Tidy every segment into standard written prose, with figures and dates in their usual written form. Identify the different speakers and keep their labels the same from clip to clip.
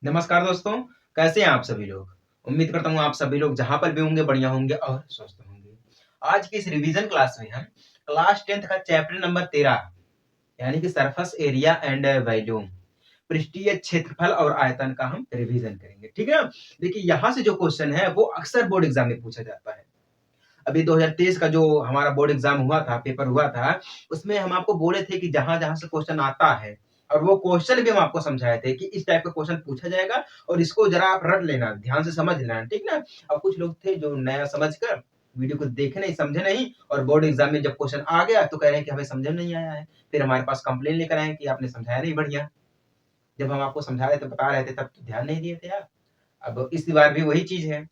Speaker 1: नमस्कार दोस्तों, कैसे हैं आप सभी लोग? उम्मीद करता हूँ आप सभी लोग जहाँ पर भी होंगे बढ़िया होंगे और स्वस्थ होंगे। आज की इस रिवीजन क्लास में हम क्लास 10th का चैप्टर नंबर 13 यानी कि सरफेस एरिया एंड वॉल्यूम, पृष्ठीय क्षेत्रफल और आयतन का हम रिवीजन करेंगे। ठीक है? देखिए यहाँ से जो क्वेश्चन है वो अक्सर बोर्ड एग्जाम में पूछा जाता है। अभी 2023 का जो हमारा बोर्ड एग्जाम हुआ था, पेपर हुआ था, उसमें हम आपको बोले थे कि जहाँ-जहाँ से क्वेश्चन आता है और वो क्वेश्चन भी हम आपको समझाए थे कि इस टाइप का क्वेश्चन पूछा जाएगा और इसको जरा आप रट लेना, ध्यान से समझ लेना, ठीक ना? अब कुछ लोग थे जो नया समझकर वीडियो को देखे नहीं, समझे नहीं और बोर्ड एग्जाम में जब क्वेश्चन आ गया तो कह रहे हैं कि हमें समझ में नहीं आया है। फिर हमारे पास कंप्लेन लेकर आए कि आपने समझाया नहीं बढ़िया। जब हम आपको समझा रहे थे, बता रहे थे तब तो ध्यान नहीं दिए थे आप। अब इस बार भी वही चीज़ है।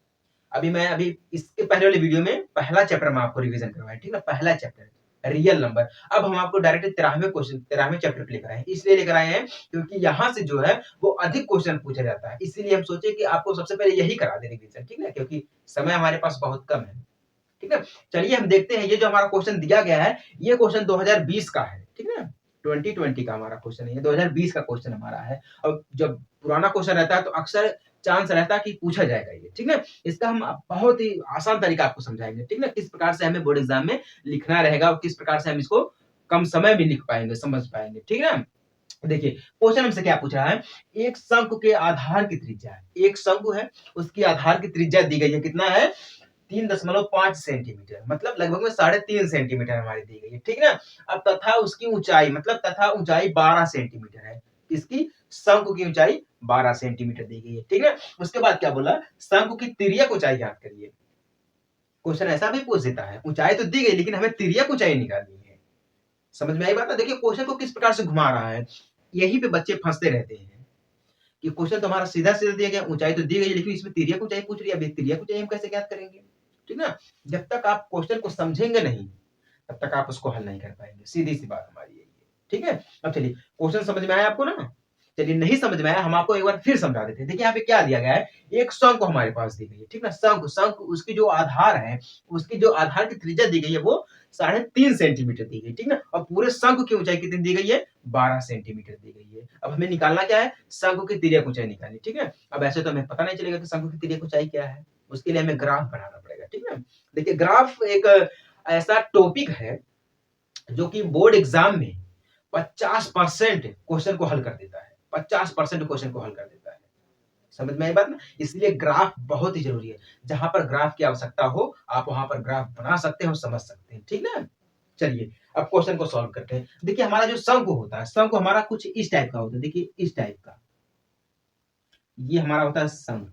Speaker 1: अभी इसके पहले वाले वीडियो में पहला चैप्टर मैं आपको रिवीजन करवाया, ठीक है? पहला चैप्टर रियल नंबर। अब हम आपको डायरेक्ट 13वें क्वेश्चन 13वें चैप्टर पे लेकर आए हैं। इसलिए लेकर आए हैं क्योंकि यहाँ से जो है वो अधिक क्वेश्चन पूछा जाता है। इसीलिए हम सोचे कि आपको सबसे पहले यही करा दें रिवीजन, ठीक है? क्योंकि समय हमारे पास बहुत कम है, ठीक है? चलिए हम देखते हैं ये जो हमारा क्वेश्चन दिया गया है, ये क्वेश्चन 2020 का है, ठीक है? 2020 का हमारा क्वेश्चन है, ये 2020 का क्वेश्चन हमारा है। और जब पुराना क्वेश्चन रहता है तो अक्सर चांस रहता है कि पूछा जाएगा ये, ठीक है? इसका हम बहुत ही आसान तरीका आपको समझाएँगे, ठीक है? किस प्रकार से हमें बोर्ड एग्ज़ाम में लिखना रहेगा और किस प्रकार से हम इसको कम समय में लिख पाएँगे, समझ पाएँगे, ठीक है ना? देखिए, क्वेश्चन हमसे क्या पूछ रहा है? एक शंकु के आधार की त्रिज्या है, एक शंकु है, उसकी आधार की त्रिज्या दी गई है, कितना है? 3.5 सेंटीमीटर, मतलब लगभग में 3.5 सेंटीमीटर हमारी दी गई है, ठीक है ना? अब तथा उसकी ऊंचाई, मतलब तथा ऊंचाई 12 सेंटीमीटर है। इसकी शंकु की ऊंचाई 12 सेंटीमीटर दी गई है, ठीक है? उसके बाद क्या बोला? शंकु की तिर्यक ऊंचाई ज्ञात करिए। क्वेश्चन ऐसा भी पूछ देता है, ऊंचाई तो दी गई लेकिन हमें तिर्यक ऊंचाई निकालनी है। समझ में आई बात ना? देखिए क्वेश्चन को किस प्रकार से घुमा रहा है। यहीं पे बच्चे फंसते रहते हैं कि क्वेश्चन तो हमारा सीधा-सीधा दिया गया, ऊंचाई तो दी गई है लेकिन इसमें तिर्यक ऊंचाई पूछ रही है। अब ये तिर्यक ऊंचाई हम कैसे ज्ञात करेंगे? ठीक ना? जब तक आप क्वेश्चन को समझेंगे नहीं, तब तक आप उसको हल नहीं कर पाएँगे। सीधी-सी बात हमारी यही है। ठीक है? अब चलिए क्वेश्चन समझ में आया आपको ना? चलिए नहीं समझ में आया, हम आपको एक बार फिर समझा देते हैं। देखिए यहाँ पे क्या दिया गया है, एक शंकु हमारे पास दी गई है, ठीक ना? शंकु शंकु उसकी जो आधार है, उसकी जो आधार की त्रिज्या दी गई है वो 3.5 सेंटीमीटर दी गई है, ठीक ना? और पूरे शंकु की ऊँचाई कितनी दी गई है? 12 सेंटीमीटर दी गई है। अब हमें निकालना क्या है? शंकु की तिर्यक ऊँचाई निकालनी, ठीक है? अब ऐसे तो हमें पता नहीं चलेगा कि शंकु की तिर्यक ऊँचाई क्या है? उसके लिए हमें ग्राफ बनाना पड़ेगा, ठीक है? देखिए ग्राफ एक ऐसा टॉपिक है जो कि बोर्ड एग्जाम में 50% क्वेश्चन को हल कर देता है। 50% क्वेश्चन को हल कर देता है। समझ में आई बात ना? इसलिए ग्राफ बहुत ही ज़रूरी है। जहाँ पर ग्राफ की आवश्यकता हो, आप वहाँ पर ग्राफ बना सकते हैं और समझ सकते हैं। ठीक ना? चलिए, अब क्वेश्चन को सॉल्व करते हैं। देखिए हमारा जो शंकु होता है, शंकु हमारा कुछ इस टाइप का होता है। देखिए इस टाइप का। ये हमारा होता है शंकु।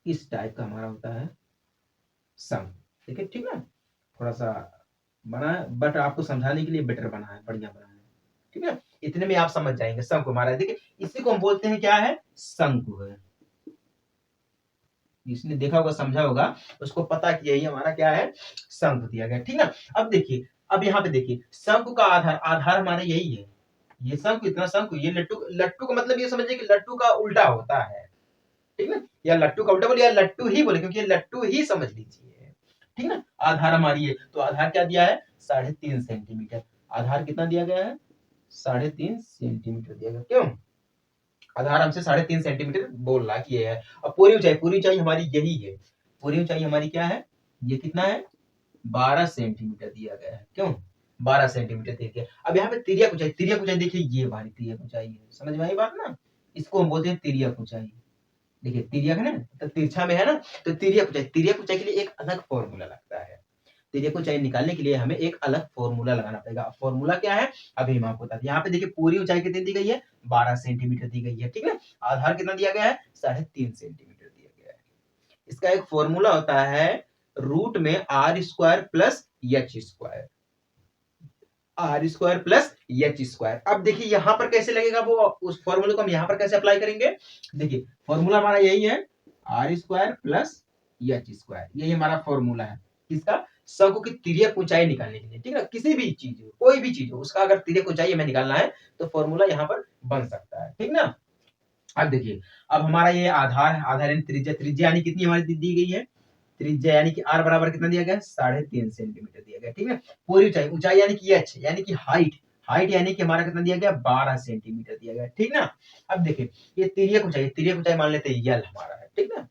Speaker 1: इस टाइप का हमारा होता है शंकु। ठीक है, ठीक ना? थोड़ा-सा बना है बट आपको समझाने के लिए बेटर बना है, बढ़िया बना है। ठीक है? इतने में आप समझ जाएँगे शंकु हमारा देखिए इसी को हम बोलते हैं क्या है? शंकु है। जिसने देखा होगा, समझा होगा, उसको पता कि यही हमारा क्या है? शंकु दिया गया है। ठीक ना? अब देखिए, अब यहाँ पे देखिए, शंकु का आधार आधार हमारा यही है। ये शंकु, इतना शंकु, ये लट्टू लट्टू का मतलब ये समझिए कि लट्टू का उल्टा होता है। ठीक ना? या लट्टू का उल्टा बोले या लट्टू ही बोले क्योंकि ये लट्टू ही समझ लीजिए। ठीक ना? आधार हमारी है, तो आधार क्या दिया है? 3.5 सेंटीमीटर। आधार कितना दिया गया है? 3.5 सेंटीमीटर दिया गया। क्यों? आधार हमसे 3.5 सेंटीमीटर बोल रहा है कि ये है। अब पूरी ऊंचाई हमारी यही है। पूरी ऊंचाई हमारी क्या है? ये कितना है? 12 सेंटीमीटर दिया गया है। क्यों? 12 सेंटीमीटर दिया गया। अब यहाँ पे तिर्यक ऊंचाई देखिए, ये हमारी तिर्यक ऊंचाई है। समझ में आई बात ना? इसको हम बोलते हैं तिर्यक ऊंचाई। देखिए तिर्यक है ना, तो तिरछा में है ना, तो तिर्यक ऊंचाई के लिए एक अलग फॉर्मूला लगता है। तिर्यक ऊंचाई निकालने के लिए हमें एक अलग फॉर्मूला लगाना पड़ेगा। फॉर्मूला क्या है? अभी हम आपको बताते हैं। यहाँ पे देखिए पूरी ऊंचाई कितनी दी गई है? 12 सेंटीमीटर दी गई है। ठीक है? आधार कितना दिया गया है? 3.5 सेंटीमीटर दिया गया है। इसका एक फॉर्मूला होता है रूट में R square plus H square. R square plus H square. अब देखिए यहां पर कैसे लगेगा वो, उस फॉर्मूले को हम यहां पर कैसे अप्लाई करेंगे? देखिए फॉर्मूला हमारा यही है, R square plus H square. यही हमारा फॉर्मूला है किसका? शंकु की तिर्यक ऊंचाई निकालने के लिए। ठीक है? किसी भी चीज हो, कोई भी चीज हो, उसका अगर तिर्यक ऊंचाई हमें निकालना है तो फॉर्मूला यहाँ पर बन सकता है। ठीक ना? अब देखिए, अब हमारा ये आधार है, आधार यानी त्रिज्या, त्रिज्या यानी कितनी हमारी दी गई है? त्रिज्या यानी कि आर बराबर कितना दिया गया है? 3.5 सेंटीमीटर दिया गया। ठीक है? पूरी ऊंचाई, ऊंचाई यानी कि एच यानी कि हाइट, हाइट यानी कि हमारा कितना दिया गया 12 सेंटीमीटर दिया गया, ठीक ना। अब देखिए ये तिर्यक ऊंचाई मान लेते हैं यल हमारा है, ठीक ना।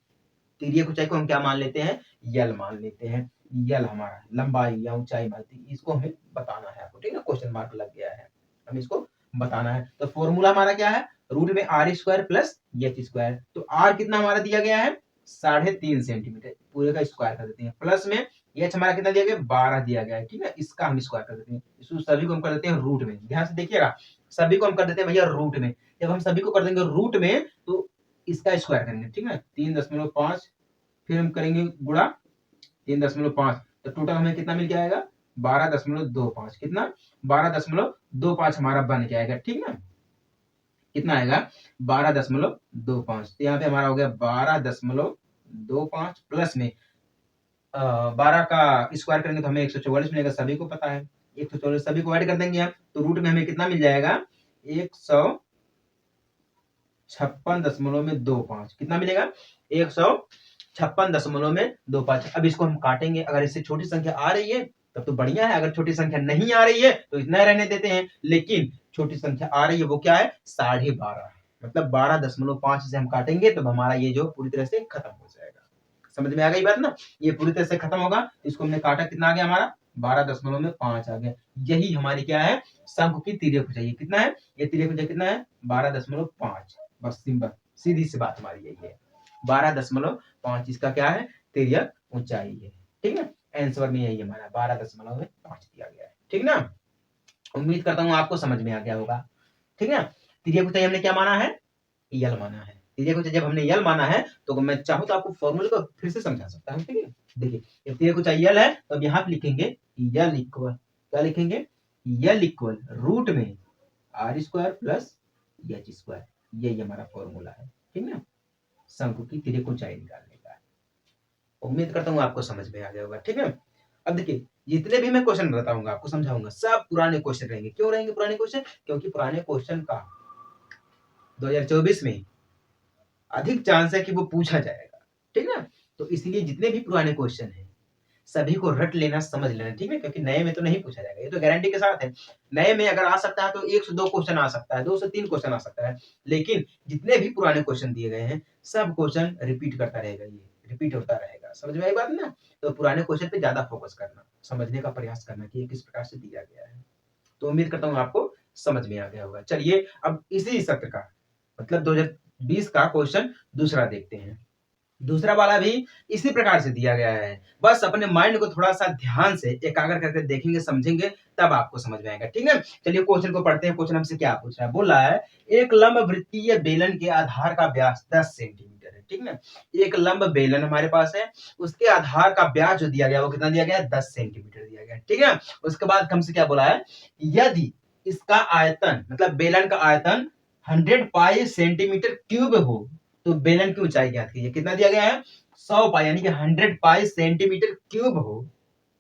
Speaker 1: तिर्यक ऊंचाई को हम क्या मान लेते हैं, यल मान लेते हैं। यल हमारा लंबाई या ऊंचाई मानते हैं, इसको हमें बताना है आपको, ठीक ना। क्वेश्चन मार्क लग गया है, हम इसको बताना है। तो फॉर्मूला हमारा क्या है, रूट में R square plus H square. तो आर कितना हमारा दिया गया है 3.5 सेंटीमीटर, पूरे का स्क्वायर कर देते हैं, प्लस में एच हमारा कितना दिया गया 12 दिया गया है, ठीक है। इसका हम स्क्वायर कर देते हैं, इसको सभी को हम कर देते हैं रूट में। ध्यान से देखिएगा, सभी को हम कर देते हैं भैया रूट में। जब हम सभी को कर देंगे रूट में तो इसका स्क्वायर करेंगे, ठीक है। 3.5 फिर हम करेंगे गुणा 3.5, तो टोटल हमें कितना मिल जाएगा 12.25, कितना 12.25 हमारा बन जाएगा, ठीक ना। कितना आएगा 12.25, तो यहाँ पे हमारा हो गया 12.25 प्लस में 12 का स्क्वायर करेंगे तो हमें 144 मिलेगा, सभी को पता है 144, सभी को ऐड कर देंगे हम तो रूट में हमें कितना मिल जाएगा 156.25, कितना मिलेगा 156.25। अब इसको हम काटेंगे, अगर इससे छोटी संख्या आ रही है तब तो बढ़िया है, अगर छोटी संख्या नहीं आ रही है तो इतना रहने देते हैं, लेकिन छोटी संख्या आ रही है वो क्या है 12.5, मतलब 12.5 से हम काटेंगे तब हमारा ये जो पूरी तरह से खत्म हो जाएगा। समझ में आ गई बात ना, ये पूरी तरह से खत्म होगा। इसको हमने काटा, कितना आ गया हमारा 12.5 आ गया। यही हमारी क्या है शंकु की तिर्यक ऊंचाई, कितना है ये तिर्यक ऊंचाई कितना है 12.5, बस सिंपल सीधी सी बात हमारी यही है 12.5 इसका क्या है तिर्यक ऊंचाई है, ठीक है। आंसर में यही हमारा 12.5 दिया गया है, ठीक ना। उम्मीद करता हूँ आपको समझ में आ गया होगा, ठीक है। तिर्यक ऊंचाई हमने क्या माना है यल माना है। तिर्यक ऊंचाई जब हमने यल माना है तो मैं चाहूँ तो आपको फॉर्मूले को फिर से समझा सकता हूँ, ठीक है। देखिए जब तिर्यक ऊंचाई यल है तो अब यहाँ पे लिखेंगे यल इक्वल, क्या लिखेंगे यल इक्वल रूट में R square plus H square, यही हमारा फॉर्मूला है, ठीक ना, शंकु की तिर्यक ऊंचाई निकालने का। उम्मीद करता हूँ आपको समझ में आ गया होगा, ठीक है। अब देखिए जितने भी मैं क्वेश्चन बताऊंगा आपको समझाऊंगा सब पुराने क्वेश्चन रहेंगे। क्यों रहेंगे पुराने क्वेश्चन, क्योंकि पुराने क्वेश्चन का 2024 में अधिक चांस है कि वो पूछा जाएगा, ठीक ना। तो इसलिए जितने भी पुराने क्वेश्चन हैं सभी को रट लेना, समझ लेना, ठीक है, क्योंकि नए में तो नहीं पूछा जाएगा, ये तो गारंटी के साथ है। नए में अगर आ सकता है तो 1 से 2 क्वेश्चन आ सकता है, 2 से 3 क्वेश्चन आ सकता है, लेकिन जितने भी पुराने क्वेश्चन दिए गए हैं सब क्वेश्चन रिपीट करता रहेगा, ये रिपीट होता रहेगा। समझ में आई बात ना, तो पुराने क्वेश्चन पे ज्यादा फोकस करना, समझने का प्रयास करना कि ये किस प्रकार से दिया गया है। तो उम्मीद करता हूँ आपको समझ में आ गया होगा। चलिए अब इसी सत्र का मतलब 2020 का क्वेश्चन दूसरा देखते हैं। दूसरा वाला भी इसी प्रकार से दिया गया है, बस अपने माइंड को थोड़ा सा ध्यान से एकाग्र करके देखेंगे समझेंगे तब आपको समझ में आएगा, ठीक है। चलिए क्वेश्चन को पढ़ते हैं। क्वेश्चन हमसे क्या पूछ रहा है, बोल रहा है एक लंब वृत्तीय बेलन के आधार का व्यास 10 सेंटीमीटर है, ठीक ना। एक लंब बेलन हमारे पास है, उसके आधार का व्यास जो दिया गया वो कितना दिया गया 10 सेंटीमीटर दिया गया, ठीक है। उसके बाद हमसे क्या बोला है, यदि इसका आयतन मतलब बेलन का आयतन 100 पाई सेंटीमीटर क्यूब हो तो बेलन की ऊंचाई ज्ञात कीजिए। कितना दिया गया है 100 पाई यानी कि 100 पाई सेंटीमीटर क्यूब हो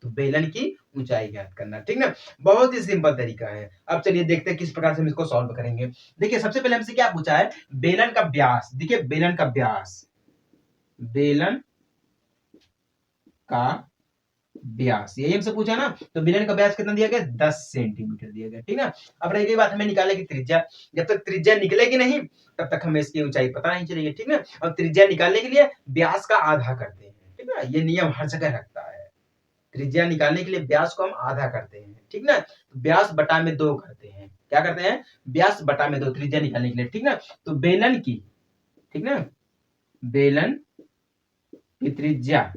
Speaker 1: तो बेलन की ऊंचाई ज्ञात करना, ठीक ना। बहुत ही सिंपल तरीका है। अब चलिए देखते हैं किस प्रकार से हम इसको सॉल्व करेंगे। देखिए सबसे पहले हमसे क्या पूछा है बेलन का व्यास, देखिए बेलन का व्यास, बेलन का व्यास यही हमसे पूछा ना, तो बेलन का व्यास कितना दिया गया 10 सेंटीमीटर दिया गया, ठीक ना। अब रह गई बात हमें निकालने की त्रिज्या, जब तक त्रिज्या निकलेगी नहीं तब तक हमें इसकी ऊंचाई पता नहीं चलेगी, ठीक ना। अब त्रिज्या निकालने के लिए व्यास का आधा करते हैं, ठीक ना, ये नियम हर जगह रखता है। त्रिज्या निकालने के लिए व्यास को हम आधा करते हैं, ठीक ना। व्यास बटा में 2 करते हैं, क्या करते हैं व्यास बटा में 2 त्रिज्या निकालने के लिए, ठीक ना। तो बेलन की, ठीक ना, बेलन की त्रिज्या,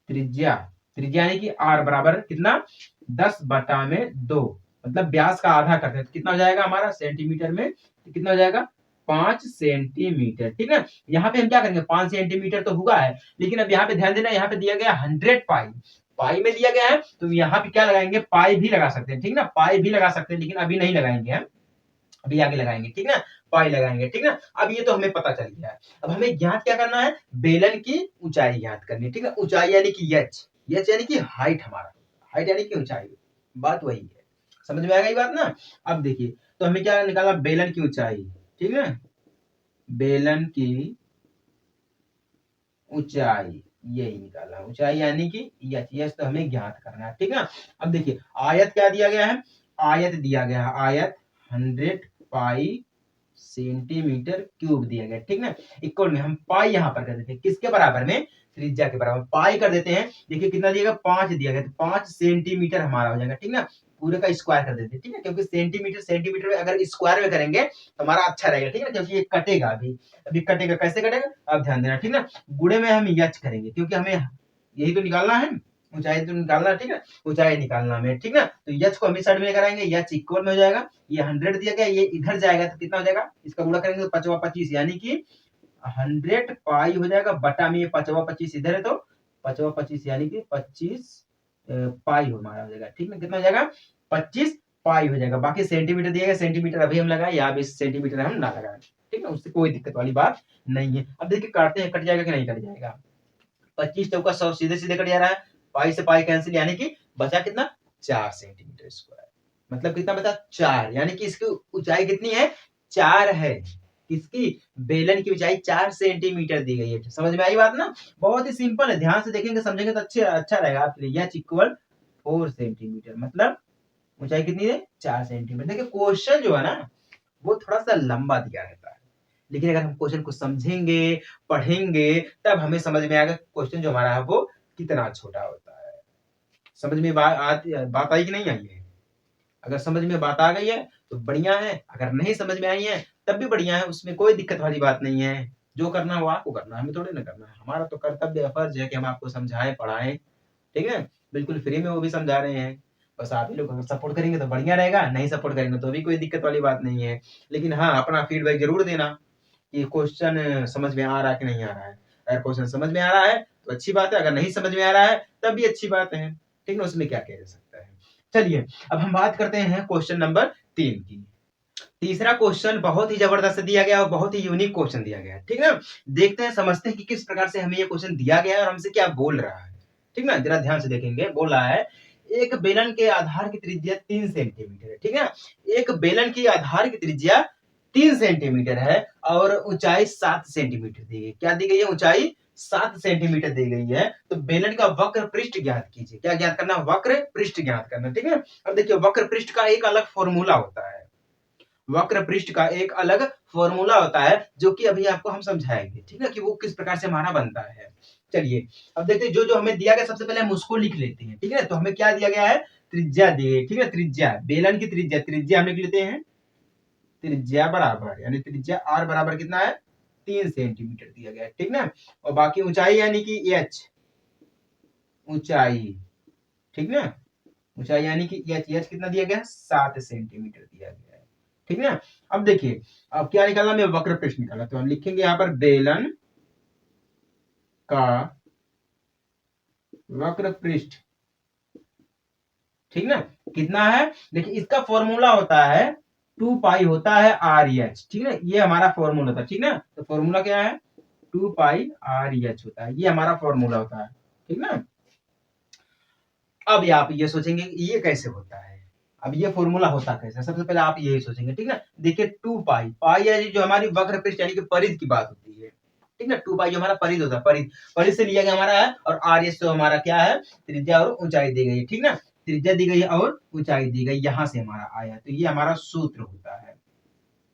Speaker 1: त्रिज्या त्रिज्या यानी कि आर बराबर कितना 10 बटा में 2, मतलब व्यास का आधा करते हैं तो कितना हो जाएगा हमारा सेंटीमीटर में, तो कितना हो जाएगा 5 सेंटीमीटर, ठीक है। यहाँ पे हम क्या करेंगे 5 सेंटीमीटर तो हुआ है, लेकिन अब यहाँ पे ध्यान देना यहाँ पे दिया गया 100 पाई, पाई में दिया गया है तो यहाँ पे क्या लगाएंगे पाई भी लगा सकते हैं, ठीक ना, पाई भी लगा सकते हैं, लेकिन अभी नहीं लगाएंगे हम, अभी आगे लगाएंगे, ठीक ना, पाई लगाएंगे, ठीक ना। अब ये तो हमें पता चल गया है, अब हमें ज्ञात क्या करना है बेलन की ऊंचाई ज्ञात करनी है, ठीक है। ऊंचाई यानी कि एच, एच यानी कि हाइट, हमारा हाइट यानी कि ऊंचाई, बात वही है, समझ में आ गई बात ना। अब देखिए तो हमें क्या निकाला बेलन की ऊंचाई, ठीक है, बेलन की ऊंचाई यही निकाला, ऊंचाई यानी कि एच, एच तो हमें ज्ञात करना है, ठीक है। अब देखिए आयत क्या दिया गया है, आयत दिया गया, आयत 100 पाई सेंटीमीटर क्यूब दिया गया, ठीक ना। इक्वल में हम पाई यहाँ पर कर देते हैं, किसके बराबर में, त्रिज्या के बराबर पाई कर देते हैं। देखिए कितना दिया गया, 5 दिया गया, तो 5 सेंटीमीटर हमारा हो जाएगा, ठीक ना। पूरे का स्क्वायर कर देते हैं, ठीक है, क्योंकि सेंटीमीटर सेंटीमीटर में अगर स्क्वायर में करेंगे तो हमारा अच्छा रहेगा, ठीक है, क्योंकि ये कटेगा अभी कटेगा, कैसे कटेगा अब ध्यान देना, ठीक ना। गुणे में हम यच करेंगे, क्योंकि हमें यही तो निकालना है, ऊंचाई तो निकालना, ठीक है, ऊंचाई निकालना हमें, ठीक ना। तो यच को हम इस साइड में लेकर आएंगे, यच इक्वल में हो जाएगा, ये 100 दिया गया, ये इधर जाएगा तो कितना हो जाएगा, इसका गुणा करेंगे तो 5 25, यानी कि 100 पाई हो जाएगा बटा में, ये 5 25 इधर है तो 5 25 यानी कि 25 पाई हमारा हो जाएगा, ठीक ना। कितना हो जाएगा, 25 पाई हो जाएगा। बाकी सेंटीमीटर दिया गया, सेंटीमीटर अभी हम लगाए, यहाँ भी सेंटीमीटर हम ना लगाए, ठीक है, उससे कोई दिक्कत वाली बात नहीं है। अब देखिए काटते हैं, कट जाएगा कि नहीं कट जाएगा, 25 चौका 100 सीधे सीधे कट जा रहा है, पाई से पाई कैंसिल, यानी कि बचा कितना, 4 सेंटीमीटर स्क्वायर। मतलब कितना बचा, 4, यानी कि इसकी ऊंचाई कितनी है, 4 है। किसकी, बेलन की ऊंचाई 4 सेंटीमीटर दी गई है। समझ में आई बात ना, बहुत ही सिंपल है, ध्यान से देखेंगे समझेंगे तो अच्छा रहेगा आपके लिए। यह इक्वल 4 सेंटीमीटर, मतलब ऊंचाई कितनी है, 4 सेंटीमीटर। देखिए क्वेश्चन जो है ना वो थोड़ा सा लंबा दिया रहता है, लेकिन अगर हम क्वेश्चन को समझेंगे पढ़ेंगे तब हमें समझ में आएगा क्वेश्चन जो हमारा है वो कितना छोटा होता है। समझ में बात आई कि नहीं आई है। अगर समझ में बात आ गई है तो बढ़िया है, अगर नहीं समझ में आई है तब भी बढ़िया है, उसमें कोई दिक्कत वाली बात नहीं है। जो करना है वो आपको करना है, हमें थोड़ी ना करना है। हमारा तो कर्तव्य फर्ज है कि हम आपको समझाएं पढ़ाएं, ठीक है, बिल्कुल फ्री में वो भी समझा रहे हैं। बस आप ही लोग अगर सपोर्ट करेंगे तो बढ़िया रहेगा, नहीं सपोर्ट करेंगे तो भी कोई दिक्कत वाली बात नहीं है। लेकिन हाँ, अपना फीडबैक जरूर देना कि क्वेश्चन समझ में आ रहा है कि नहीं आ रहा है। अगर क्वेश्चन समझ में आ रहा है तो अच्छी बात है, अगर नहीं समझ में आ रहा है तब भी अच्छी बात है, ठीक है, उसमें क्या किया जा सकता है। चलिए अब हम बात करते हैं क्वेश्चन नंबर 3 की। तीसरा क्वेश्चन बहुत ही जबरदस्त दिया गया और बहुत ही यूनिक क्वेश्चन दिया गया है, ठीक है। देखते हैं, समझते हैं कि किस प्रकार से हमें ये क्वेश्चन दिया गया है और हमसे क्या बोल रहा है, ठीक ना। जरा ध्यान से देखेंगे, बोल रहा है एक बेलन के आधार की त्रिज्या 3 सेंटीमीटर है, ठीक है। एक बेलन की आधार की त्रिज्या 3 सेंटीमीटर है और ऊंचाई 7 सेंटीमीटर दी गई। क्या दी गई है, ऊंचाई 7 सेंटीमीटर दी गई है। तो बेलन का वक्र पृष्ठ ज्ञात कीजिए। क्या ज्ञात करना, वक्र पृष्ठ ज्ञात करना, ठीक है। अब देखिए वक्र पृष्ठ का एक अलग फॉर्मूला होता है, वक्र पृष्ठ का एक अलग फॉर्मूला होता है जो कि अभी आपको हम समझाएंगे, ठीक है, कि वो किस प्रकार से हमारा बनता है। चलिए अब देखते हैं, जो जो हमें दिया गया सबसे पहले हम उसको लिख लेते हैं, ठीक है। तो हमें क्या दिया गया है, त्रिज्या दी गई, ठीक है, त्रिज्या बेलन की त्रिज्या, त्रिज्या हम लिख लेते हैं, त्रिज्या बराबर, यानी त्रिज्या आर बराबर कितना है, 3 सेंटीमीटर दिया गया है, ठीक ना। और बाकी ऊंचाई यानी कि एच, ऊंचाई, ठीक ना, ऊंचाई यानी कि एच, एच कितना दिया गया है, 7 सेंटीमीटर दिया गया है, ठीक ना। अब देखिए अब क्या निकालना, मैं वक्र पृष्ठ निकाला, तो हम लिखेंगे यहाँ पर बेलन का वक्र पृष्ठ, ठीक ना। कितना है, देखिए इसका फॉर्मूला होता है 2 पाई होता है आर एच, ठीक है, ये हमारा फॉर्मूला होता है, ठीक ना। तो फॉर्मूला क्या है, 2 पाई आर एच होता है, ये हमारा फॉर्मूला होता है, ठीक ना। अब आप ये सोचेंगे ये कैसे होता है, अब ये फॉर्मूला होता कैसे, सबसे पहले आप यही सोचेंगे, ठीक ना। देखिए 2 पाई, पाई है जो हमारी वक्र पृष्ठ यानी कि परिध की बात होती है, ठीक ना। 2 पाई जो हमारा परिध होता है, परिध, परिध से लिया गया हमारा है, और आर एस तो हमारा क्या है, त्रिज्या और ऊंचाई दी गई है, ठीक ना। त्रिज्या दी गई है और ऊंचाई दी गई, यहां से हमारा आया, तो ये हमारा सूत्र होता है,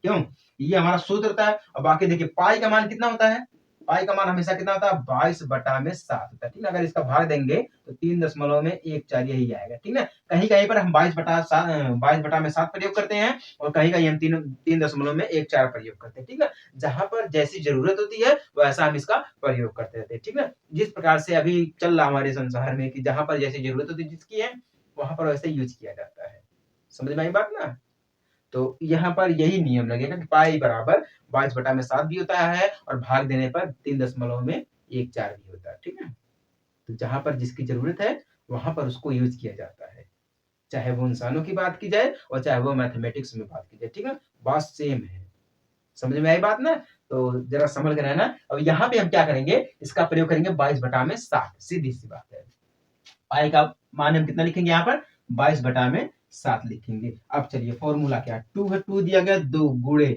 Speaker 1: क्यों, ये हमारा सूत्र होता है। और बाकी देखिए पाई का मान कितना होता है, पाई का मान हमेशा कितना होता है, 22 बटा में 7 होता है, ठीक है। अगर इसका भाग देंगे तो 3.14 यही आएगा, ठीक है। कहीं कहीं पर हम 22 बटा में 7 प्रयोग करते हैं और कहीं कहीं हम 3.14 प्रयोग करते हैं, ठीक है। जहां पर जैसी जरूरत होती है वैसा हम इसका प्रयोग करते रहते हैं, ठीक है। जिस प्रकार से अभी चल रहा हमारे संसार में कि जहां पर जैसी जरूरत होती है जिसकी है वहां पर वैसे यूज किया जाता है। समझ में आई बात ना। तो यहाँ पर यही नियम लगेगा कि पाई बराबर 22 बटा में 7 भी होता है और भाग देने पर 3.14 भी होता है, ठीक है। तो जहां पर जिसकी जरूरत है वहां पर उसको यूज किया जाता है, चाहे वो इंसानों की बात की जाए और चाहे वो मैथमेटिक्स में बात की जाए, ठीक है, बात सेम है। समझ में आई बात ना। तो जरा समझ कर रहना। अब यहाँ पे हम क्या करेंगे, इसका प्रयोग करेंगे 22 बटा में 7, सीधी सी बात है। पाई का मान हम कितना लिखेंगे, यहाँ पर 22 बटा में 7 लिखेंगे। अब चलिए फॉर्मूला क्या, 2 है, 2 दिया गया, 2 गुणे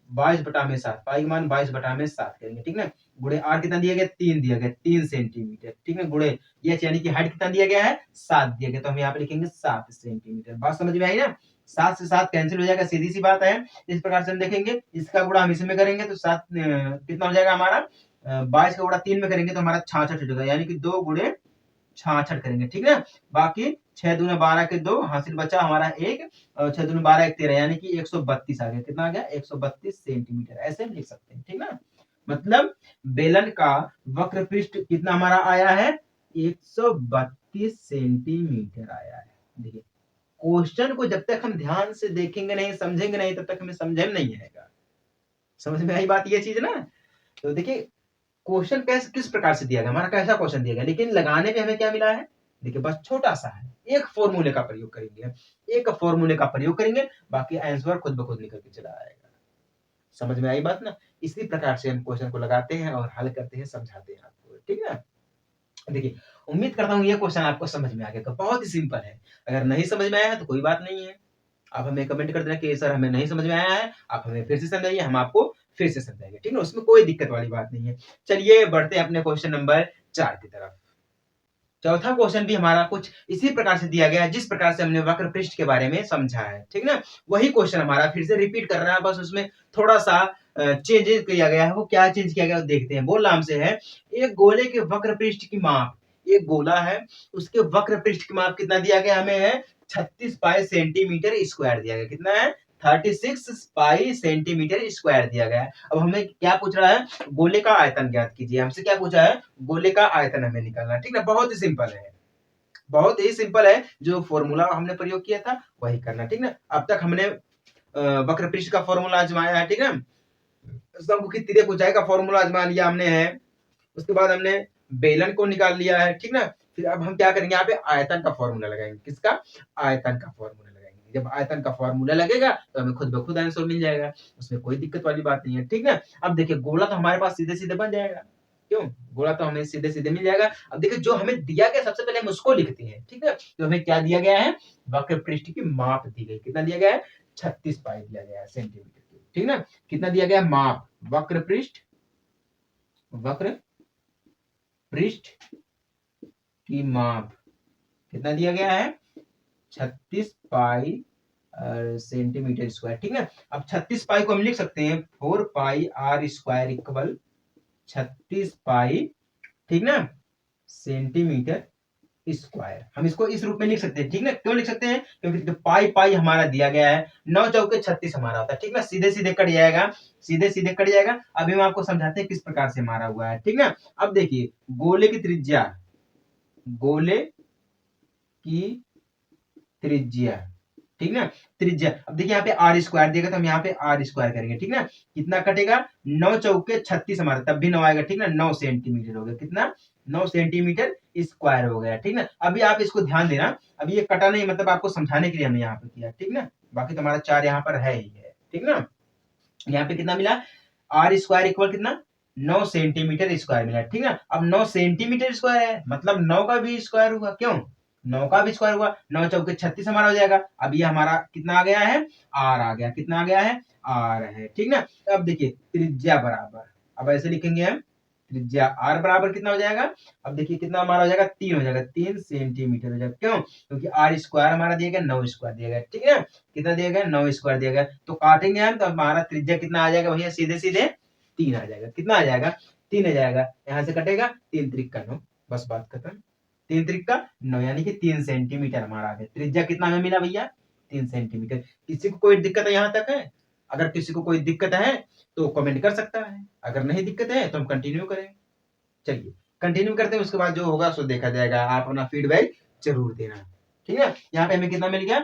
Speaker 1: 22 बटा में 7, पाई का मान 22 बटा में 7 करेंगे, ठीक ना। गुणे आर कितना दिया गया 3 दिया गया 3 सेंटीमीटर, ठीक है, गुणे एच यानी कि हाइट कितना दिया गया है 7 दिया गया, तो हम यहाँ पे लिखेंगे 7 सेंटीमीटर। बात समझ में आई ना, 7 से 7 कैंसिल हो जाएगा, सीधी सी बात है। इस प्रकार से हम देखेंगे, इसका गुणा हम इसमें करेंगे तो 7 कितना हो जाएगा हमारा 22 का गुणा 3 में करेंगे तो हमारा 66 हो जाएगा, यानी कि 2 गुणे 66 करेंगे, ठीक है। बाकी 6 दूना 12 के 2 हासिल बचा हमारा 1 और 6 दूना 12 1 13 यानी कि 132 आ गया, कितना आ गया 132 सेंटीमीटर, ऐसे लिख सकते हैं, ठीक ना। मतलब बेलन का वक्र पृष्ठ कितना हमारा आया है 132 सेंटीमीटर आया है। देखिए क्वेश्चन को जब तक हम ध्यान से देखेंगे नहीं समझेंगे नहीं तब तक हमें समझ में नहीं आएगा। समझ में आई बात ये चीज ना। तो देखिए क्वेश्चन कैसे किस प्रकार से दिया गया, हमारा कैसा क्वेश्चन दिया गया, लेकिन लगाने पे हमें क्या मिला है, देखिए बस छोटा सा है, एक फॉर्मूले का प्रयोग करेंगे, एक फॉर्मूले का प्रयोग करेंगे, बाकी आंसर खुद ब खुद निकल के चला आएगा। समझ में आई बात ना। इसी प्रकार से हम क्वेश्चन को लगाते हैं और हल करते हैं, समझाते हैं आपको, ठीक है। देखिए उम्मीद करता हूँ ये क्वेश्चन आपको समझ में आ गया, बहुत ही सिंपल है। अगर नहीं समझ में आया है तो कोई बात नहीं है, आप हमें कमेंट कर देना कि सर हमें नहीं समझ में आया है, आप हमें फिर से समझाइए, हम आपको फिर से समझाएंगे, ठीक है, उसमें कोई दिक्कत वाली बात नहीं है। चलिए बढ़ते हैं अपने क्वेश्चन नंबर 4 की तरफ। चौथा क्वेश्चन भी हमारा कुछ इसी प्रकार से दिया गया है, जिस प्रकार से हमने वक्र पृष्ठ के बारे में समझा है, ठीक ना। वही क्वेश्चन हमारा फिर से रिपीट कर रहा है, बस उसमें थोड़ा सा चेंजेस किया गया है। वो क्या चेंज किया गया देखते हैं। बोल नाम से है, एक गोले के वक्र पृष्ठ की माप, एक गोला है उसके वक्र पृष्ठ की माप कितना दिया गया हमें है 36 पाई सेंटीमीटर स्क्वायर दिया गया, कितना है 36 पाई सेंटीमीटर स्क्वायर दिया गया है। अब हमें क्या पूछ रहा है, गोले का आयतन ज्ञात कीजिए, हमसे क्या पूछा है, गोले का आयतन हमें निकालना, ठीक है। बहुत ही सिंपल है, बहुत ही सिंपल है, जो फॉर्मूला हमने प्रयोग किया था वही करना, ठीक ना। अब तक हमने वक्र पृष्ठ का फॉर्मूला आजमाया है, ठीक है, समकोणिक तिर्यक ऊंचाई का फॉर्मूला आजमा लिया हमने है, उसके बाद हमने बेलन को निकाल लिया है, ठीक ना। फिर अब हम क्या करेंगे, यहाँ पे आयतन का फॉर्मूला लगाएंगे, किसका, आयतन का फॉर्मूला लगाएंगे। जब आयतन का फॉर्मूला लगेगा तो हमें खुद ब खुद आंसर मिल जाएगा, उसमें कोई दिक्कत वाली बात नहीं है, ठीक है। अब देखिए गोला तो हमारे पास सीधे सीधे बन जाएगा, क्यों, गोला तो हमें सीधे सीधे मिल जाएगा। अब देखिए जो हमें दिया गया सबसे पहले हम उसको लिखते हैं, ठीक है। तो हमें क्या दिया गया है, वक्र पृष्ठ की माप दी गई, कितना दिया गया है 36 पाई दिया गया है सेंटीमीटर, ठीक ना। कितना दिया गया माप, वक्र पृष्ठ की माप कितना दिया गया है 36 पाई सेंटीमीटर स्क्वायर, ठीक है। अब 36 पाई को हम लिख सकते हैं 4 पाई आर स्क्वायर इक्वल 36 पाई, ठीक ना, सेंटीमीटर स्क्वायर। हम इसको इस रूप में लिख सकते हैं, ठीक ना। क्यों लिख सकते हैं, क्योंकि तो पाई पाई हमारा दिया गया है, 9 चौके 36 हमारा होता है, ठीक ना, सीधे सीधे कट जाएगा, सीधे सीधे कट जाएगा। अभी हम आपको समझाते हैं किस प्रकार से मारा हुआ है, ठीक ना। अब देखिए गोले की त्रिज्या, ठीक ना, त्रिज्या। अब देखिए यहाँ पे आर स्क्वायर देगा तो हम यहाँ पे आर स्क्वायर करेंगे, ठीक ना। कितना कटेगा 9 चौके 36 हमारा, तब भी 9 आएगा, ठीक ना, 9 सेंटीमीटर हो गया, कितना 9 सेंटीमीटर स्क्वायर हो गया, ठीक ना। अभी आप इसको ध्यान देना, अभी ये कटा नहीं, मतलब आपको समझाने के लिए हमने यहाँ पे किया, ठीक ना। बाकी तो हमारा 4 यहाँ पर है ही है, ठीक ना। यहाँ पे कितना मिला, आर स्क्वायर इक्वल कितना 9 सेंटीमीटर स्क्वायर मिला, ठीक ना। अब 9 सेंटीमीटर स्क्वायर है मतलब 9 का भी स्क्वायर होगा, क्यों 9 का भी स्क्वायर हुआ, 9 चौके 36 हमारा हो जाएगा। अब ये हमारा कितना आ गया है, आर आ गया, कितना आ गया है, आर है, ठीक ना। अब देखिए त्रिज्या बराबर, अब ऐसे लिखेंगे हम, त्रिज्या आर बराबर कितना हो जाएगा, अब देखिए कितना हमारा हो जाएगा 3 हो जाएगा, 3 सेंटीमीटर हो जाएगा, क्यों, क्योंकि आर स्क्वायर हमारा दिया गया 9 स्क्वायर दिया गया, ठीक है, कितना दिया गया 9 स्क्वायर दिया गया। तो काटेंगे हम तो हमारा त्रिज्या कितना आ जाएगा भैया, सीधे सीधे 3 आ जाएगा, कितना आ जाएगा 3 आ जाएगा, यहाँ से कटेगा 3 त्रिक का 9, बस बात खत्म, 3 त्रिक का 9 यानी कि 3 सेंटीमीटर हमारा आ गया। त्रिज्या कितना हमें मिला भैया 3 सेंटीमीटर। किसी को कोई दिक्कत है यहाँ तक है, अगर किसी को कोई दिक्कत है तो कमेंट कर सकता है, अगर नहीं दिक्कत है तो हम कंटिन्यू करें। चलिए कंटिन्यू करते हैं, उसके बाद जो होगा सो देखा जाएगा, आप अपना फीडबैक जरूर देना, ठीक है। यहाँ पे हमें कितना मिल गया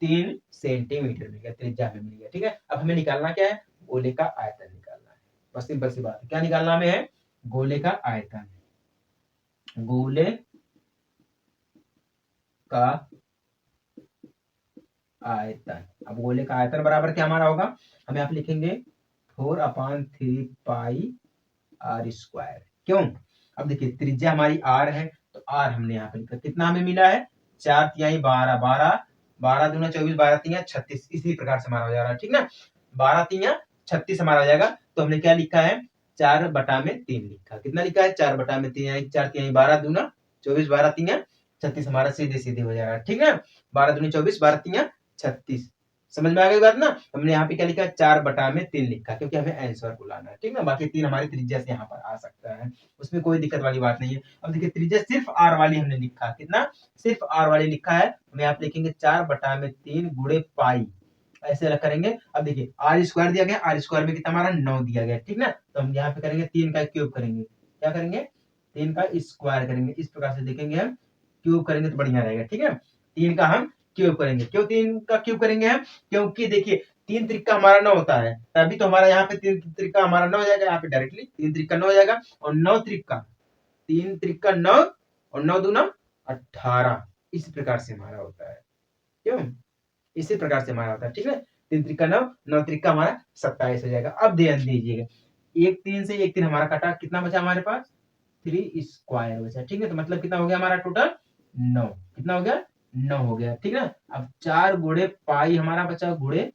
Speaker 1: 3 सेंटीमीटर मिल गया, त्रिज्या में मिल गया, ठीक है। अब हमें निकालना क्या है, गोले का आयतन निकालना है, बस सिंपल सी बात है, क्या निकालना हमें है, गोले का आयतन, गोले का आयतन। अब गोले का आयतन बराबर क्या हमारा होगा, हम यहाँ पे लिखेंगे 4/3 पाई आर स्क्वायर, क्यों, अब देखिए त्रिज्या हमारी आर है तो आर हमने यहाँ पे लिखा, कितना हमें मिला है 4 तिहाई 12, 12 दूना 24, 12 तिहाई 36, इसी प्रकार से हमारा हो जा रहा है, ठीक ना, 12 तिहाई 36 हमारा हो जाएगा। तो हमने क्या लिखा है 4/3 लिखा। कितना लिखा है? 4/3, यानी 4 3 12 दूना 24, 12 3 36 हमारा सीधे सीधे हो जाएगा। ठीक है, 12 दूनी 24, 12 3 36। समझ में आ गई बात ना? हमने यहाँ पे क्या लिखा? 4/3 लिखा, क्योंकि हमें आंसर को लाना है। ठीक ना, बाकी 3 हमारी त्रिज्या से यहाँ पर आ सकता है, उसमें कोई दिक्कत वाली बात नहीं है। अब देखिए त्रिज्या सिर्फ आर वाली हमने लिखा, कितना? सिर्फ आर वाली लिखा है। हम यहाँ पे लिखेंगे 4/3 गुणे पाई, ऐसे अलग करेंगे। अब देखिए आर स्क्वायर दिया गया, आर स्क्वायर में कितना हमारा 9 दिया गया। ठीक ना, तो हम यहाँ पे करेंगे 3 का क्यूब करेंगे। क्या करेंगे? 3 का स्क्वायर करेंगे। इस प्रकार से देखेंगे हम, क्यूब करेंगे तो बढ़िया रहेगा। ठीक है, 3 का हम क्यूब करेंगे। क्यों 3 का क्यूब करेंगे हम? क्योंकि देखिए 3 त्रिका हमारा 9 होता है, तभी तो हमारा यहाँ पे 3 त्रिका हमारा 9 हो जाएगा। यहाँ पे डायरेक्टली 3 त्रिका 9 हो जाएगा, और 9 त्रिका 3 त्रिका 9 और 9 दूना 18। इस प्रकार से हमारा होता है। क्यों? इसी प्रकार से हमारा होता है। ठीक है, 3 त्रिका 9, 9 त्रिका हमारा 27 हो जाएगा। अब ध्यान दीजिएगा, एक 3 से एक 3 हमारा कटा, कितना बचा हमारे पास? 3 स्क्वायर बचा। ठीक है, तो मतलब कितना हो गया हमारा टोटल? 9। कितना हो गया? 9 हो गया। ठीक है, अब 4 गुणे पाई हमारा बचा, गुणे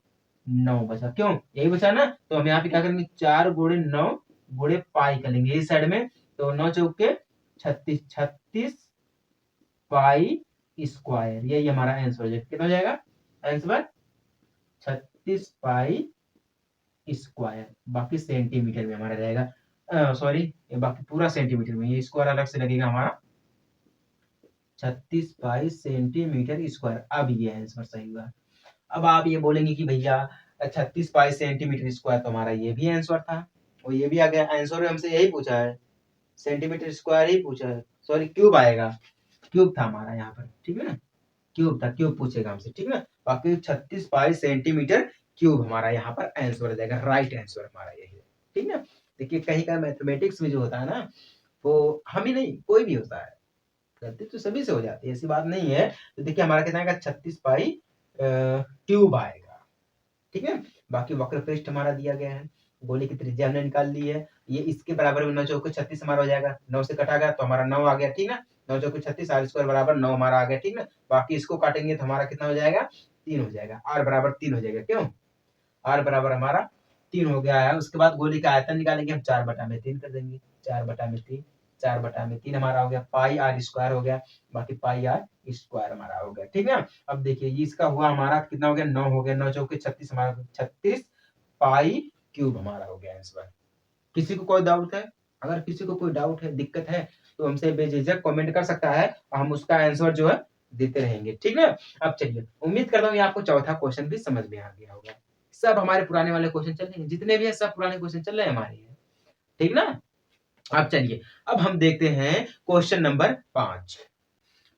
Speaker 1: 9 बचा। क्यों? यही बचा ना, तो हम यहाँ पे क्या करेंगे? 4 गुणे 9 गुणे पाई करेंगे इस साइड में, तो 9 चौके 36, 36 पाई स्क्वायर, यही हमारा आंसर हो जाएगा। कितना हो जाएगा आंसर? 36 pi square. बाकी सेंटीमीटर में हमारा रहेगा, सॉरी बाकी पूरा सेंटीमीटर में, ये स्क्वायर अलग से लगेगा हमारा। 36 पाई सेंटीमीटर स्क्वायर। अब ये आंसर सही हुआ। अब आप ये बोलेंगे कि भैया 36 पाई सेंटीमीटर स्क्वायर तो हमारा ये भी आंसर था, और ये भी आ गया आंसर, हमसे यही पूछा है, सेंटीमीटर स्क्वायर ही पूछा है। सॉरी क्यूब आएगा, क्यूब था हमारा यहाँ पर। ठीक है ना, क्यूब था, क्यूब पूछेगा हमसे। ठीक है, बाकी 36 पाई सेंटीमीटर क्यूब हमारा यहाँ पर आंसर हो जाएगा। राइट आंसर हमारा यही है। ठीक है, देखिए कहीं का मैथमेटिक्स में जो होता है ना, वो हम ही नहीं कोई भी होता है, गलती तो सभी से हो जाती है, ऐसी बात नहीं है। तो देखिए हमारा कितना आएगा? 36 पाई क्यूब आएगा। ठीक है, बाकी वक्र पृष्ठ हमारा दिया गया है, गोले की त्रिज्या हमने निकाल ली है, ये इसके बराबर में 9 चौके 36 हमारा हो जाएगा। 9 से कटा गया तो हमारा 9 आ गया। ठीक ना, 9 चौके 36, आर स्क्वायर बराबर 9 हमारा आ गया। ठीक ना, बाकी इसको काटेंगे तो हमारा कितना हो जाएगा? 3 हो जाएगा। आर बराबर 3 हो जाएगा। क्यों? आर बराबर हमारा 3 हो गया है। उसके बाद गोले का आयतन निकालेंगे हम, 4/3 कर देंगे। 4/3, 4/3 हमारा हो गया। पाई आर स्क्वायर हो गया, बाकी पाई आर स्क्वायर हमारा हो गया। ठीक है, अब देखिए ये इसका हुआ हमारा कितना हो गया? 9 हो गया। 9 चौके 36 हमारा 36 पाई क्यूब हमारा हो गया आंसर। किसी को कोई डाउट है? अगर किसी को कोई डाउट है, दिक्कत है, तो हमसे बेझिझक कमेंट कर सकता है, और हम उसका आंसर जो है देते रहेंगे। ठीक है, अब चलिए उम्मीद करता हूँ ये आपको चौथा क्वेश्चन भी समझ में आ गया होगा। सब हमारे पुराने वाले क्वेश्चन चल रहे हैं, जितने भी हैं सब पुराने क्वेश्चन चल रहे हैं हमारे। ठीक ना, अब चलिए अब हम देखते हैं क्वेश्चन नंबर 5,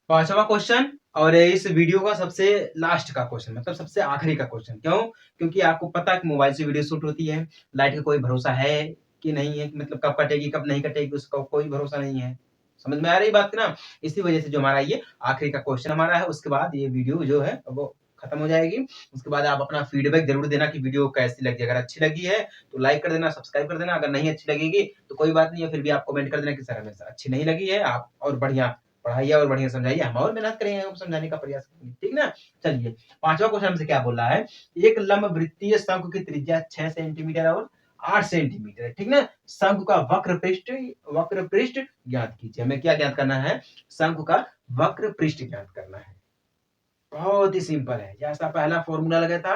Speaker 1: पांचवा क्वेश्चन, और इस वीडियो का सबसे लास्ट का क्वेश्चन, मतलब सबसे आखिरी का क्वेश्चन। क्यों? क्योंकि आपको पता है कि मोबाइल से वीडियो शूट होती है, लाइट का कोई भरोसा है कि नहीं है, मतलब कब कटेगी कब नहीं कटेगी उसका कोई भरोसा नहीं है। समझ में आ रही बात ना? इसी वजह से जो हमारा ये आखिरी का क्वेश्चन हमारा है, उसके बाद ये वीडियो जो है वो खत्म हो जाएगी। उसके बाद आप अपना फीडबैक जरूर देना कि वीडियो कैसी लगी। अगर अच्छी लगी है तो लाइक कर देना, सब्सक्राइब कर देना। अगर नहीं अच्छी लगेगी तो कोई बात नहीं है, फिर भी आप कमेंट कर देना कि सर हमें अच्छी नहीं लगी है, आप और बढ़िया पढ़ाइए और बढ़िया समझाइए, हम और मेहनत करेंगे, हम समझाने का प्रयास करेंगे। ठीक ना, चलिए पांचवा क्वेश्चन हमसे क्या बोल रहा है? एक लंब वृत्तीय शंकु की त्रिज्या 6 सेंटीमीटर और 8 सेंटीमीटर है। ठीक ना, शंकु का वक्र पृष्ठ ज्ञात कीजिए। हमें क्या ज्ञात करना है? शंकु का वक्र पृष्ठ ज्ञात करना है। बहुत ही सिंपल है, जैसा पहला फॉर्मूला लगा था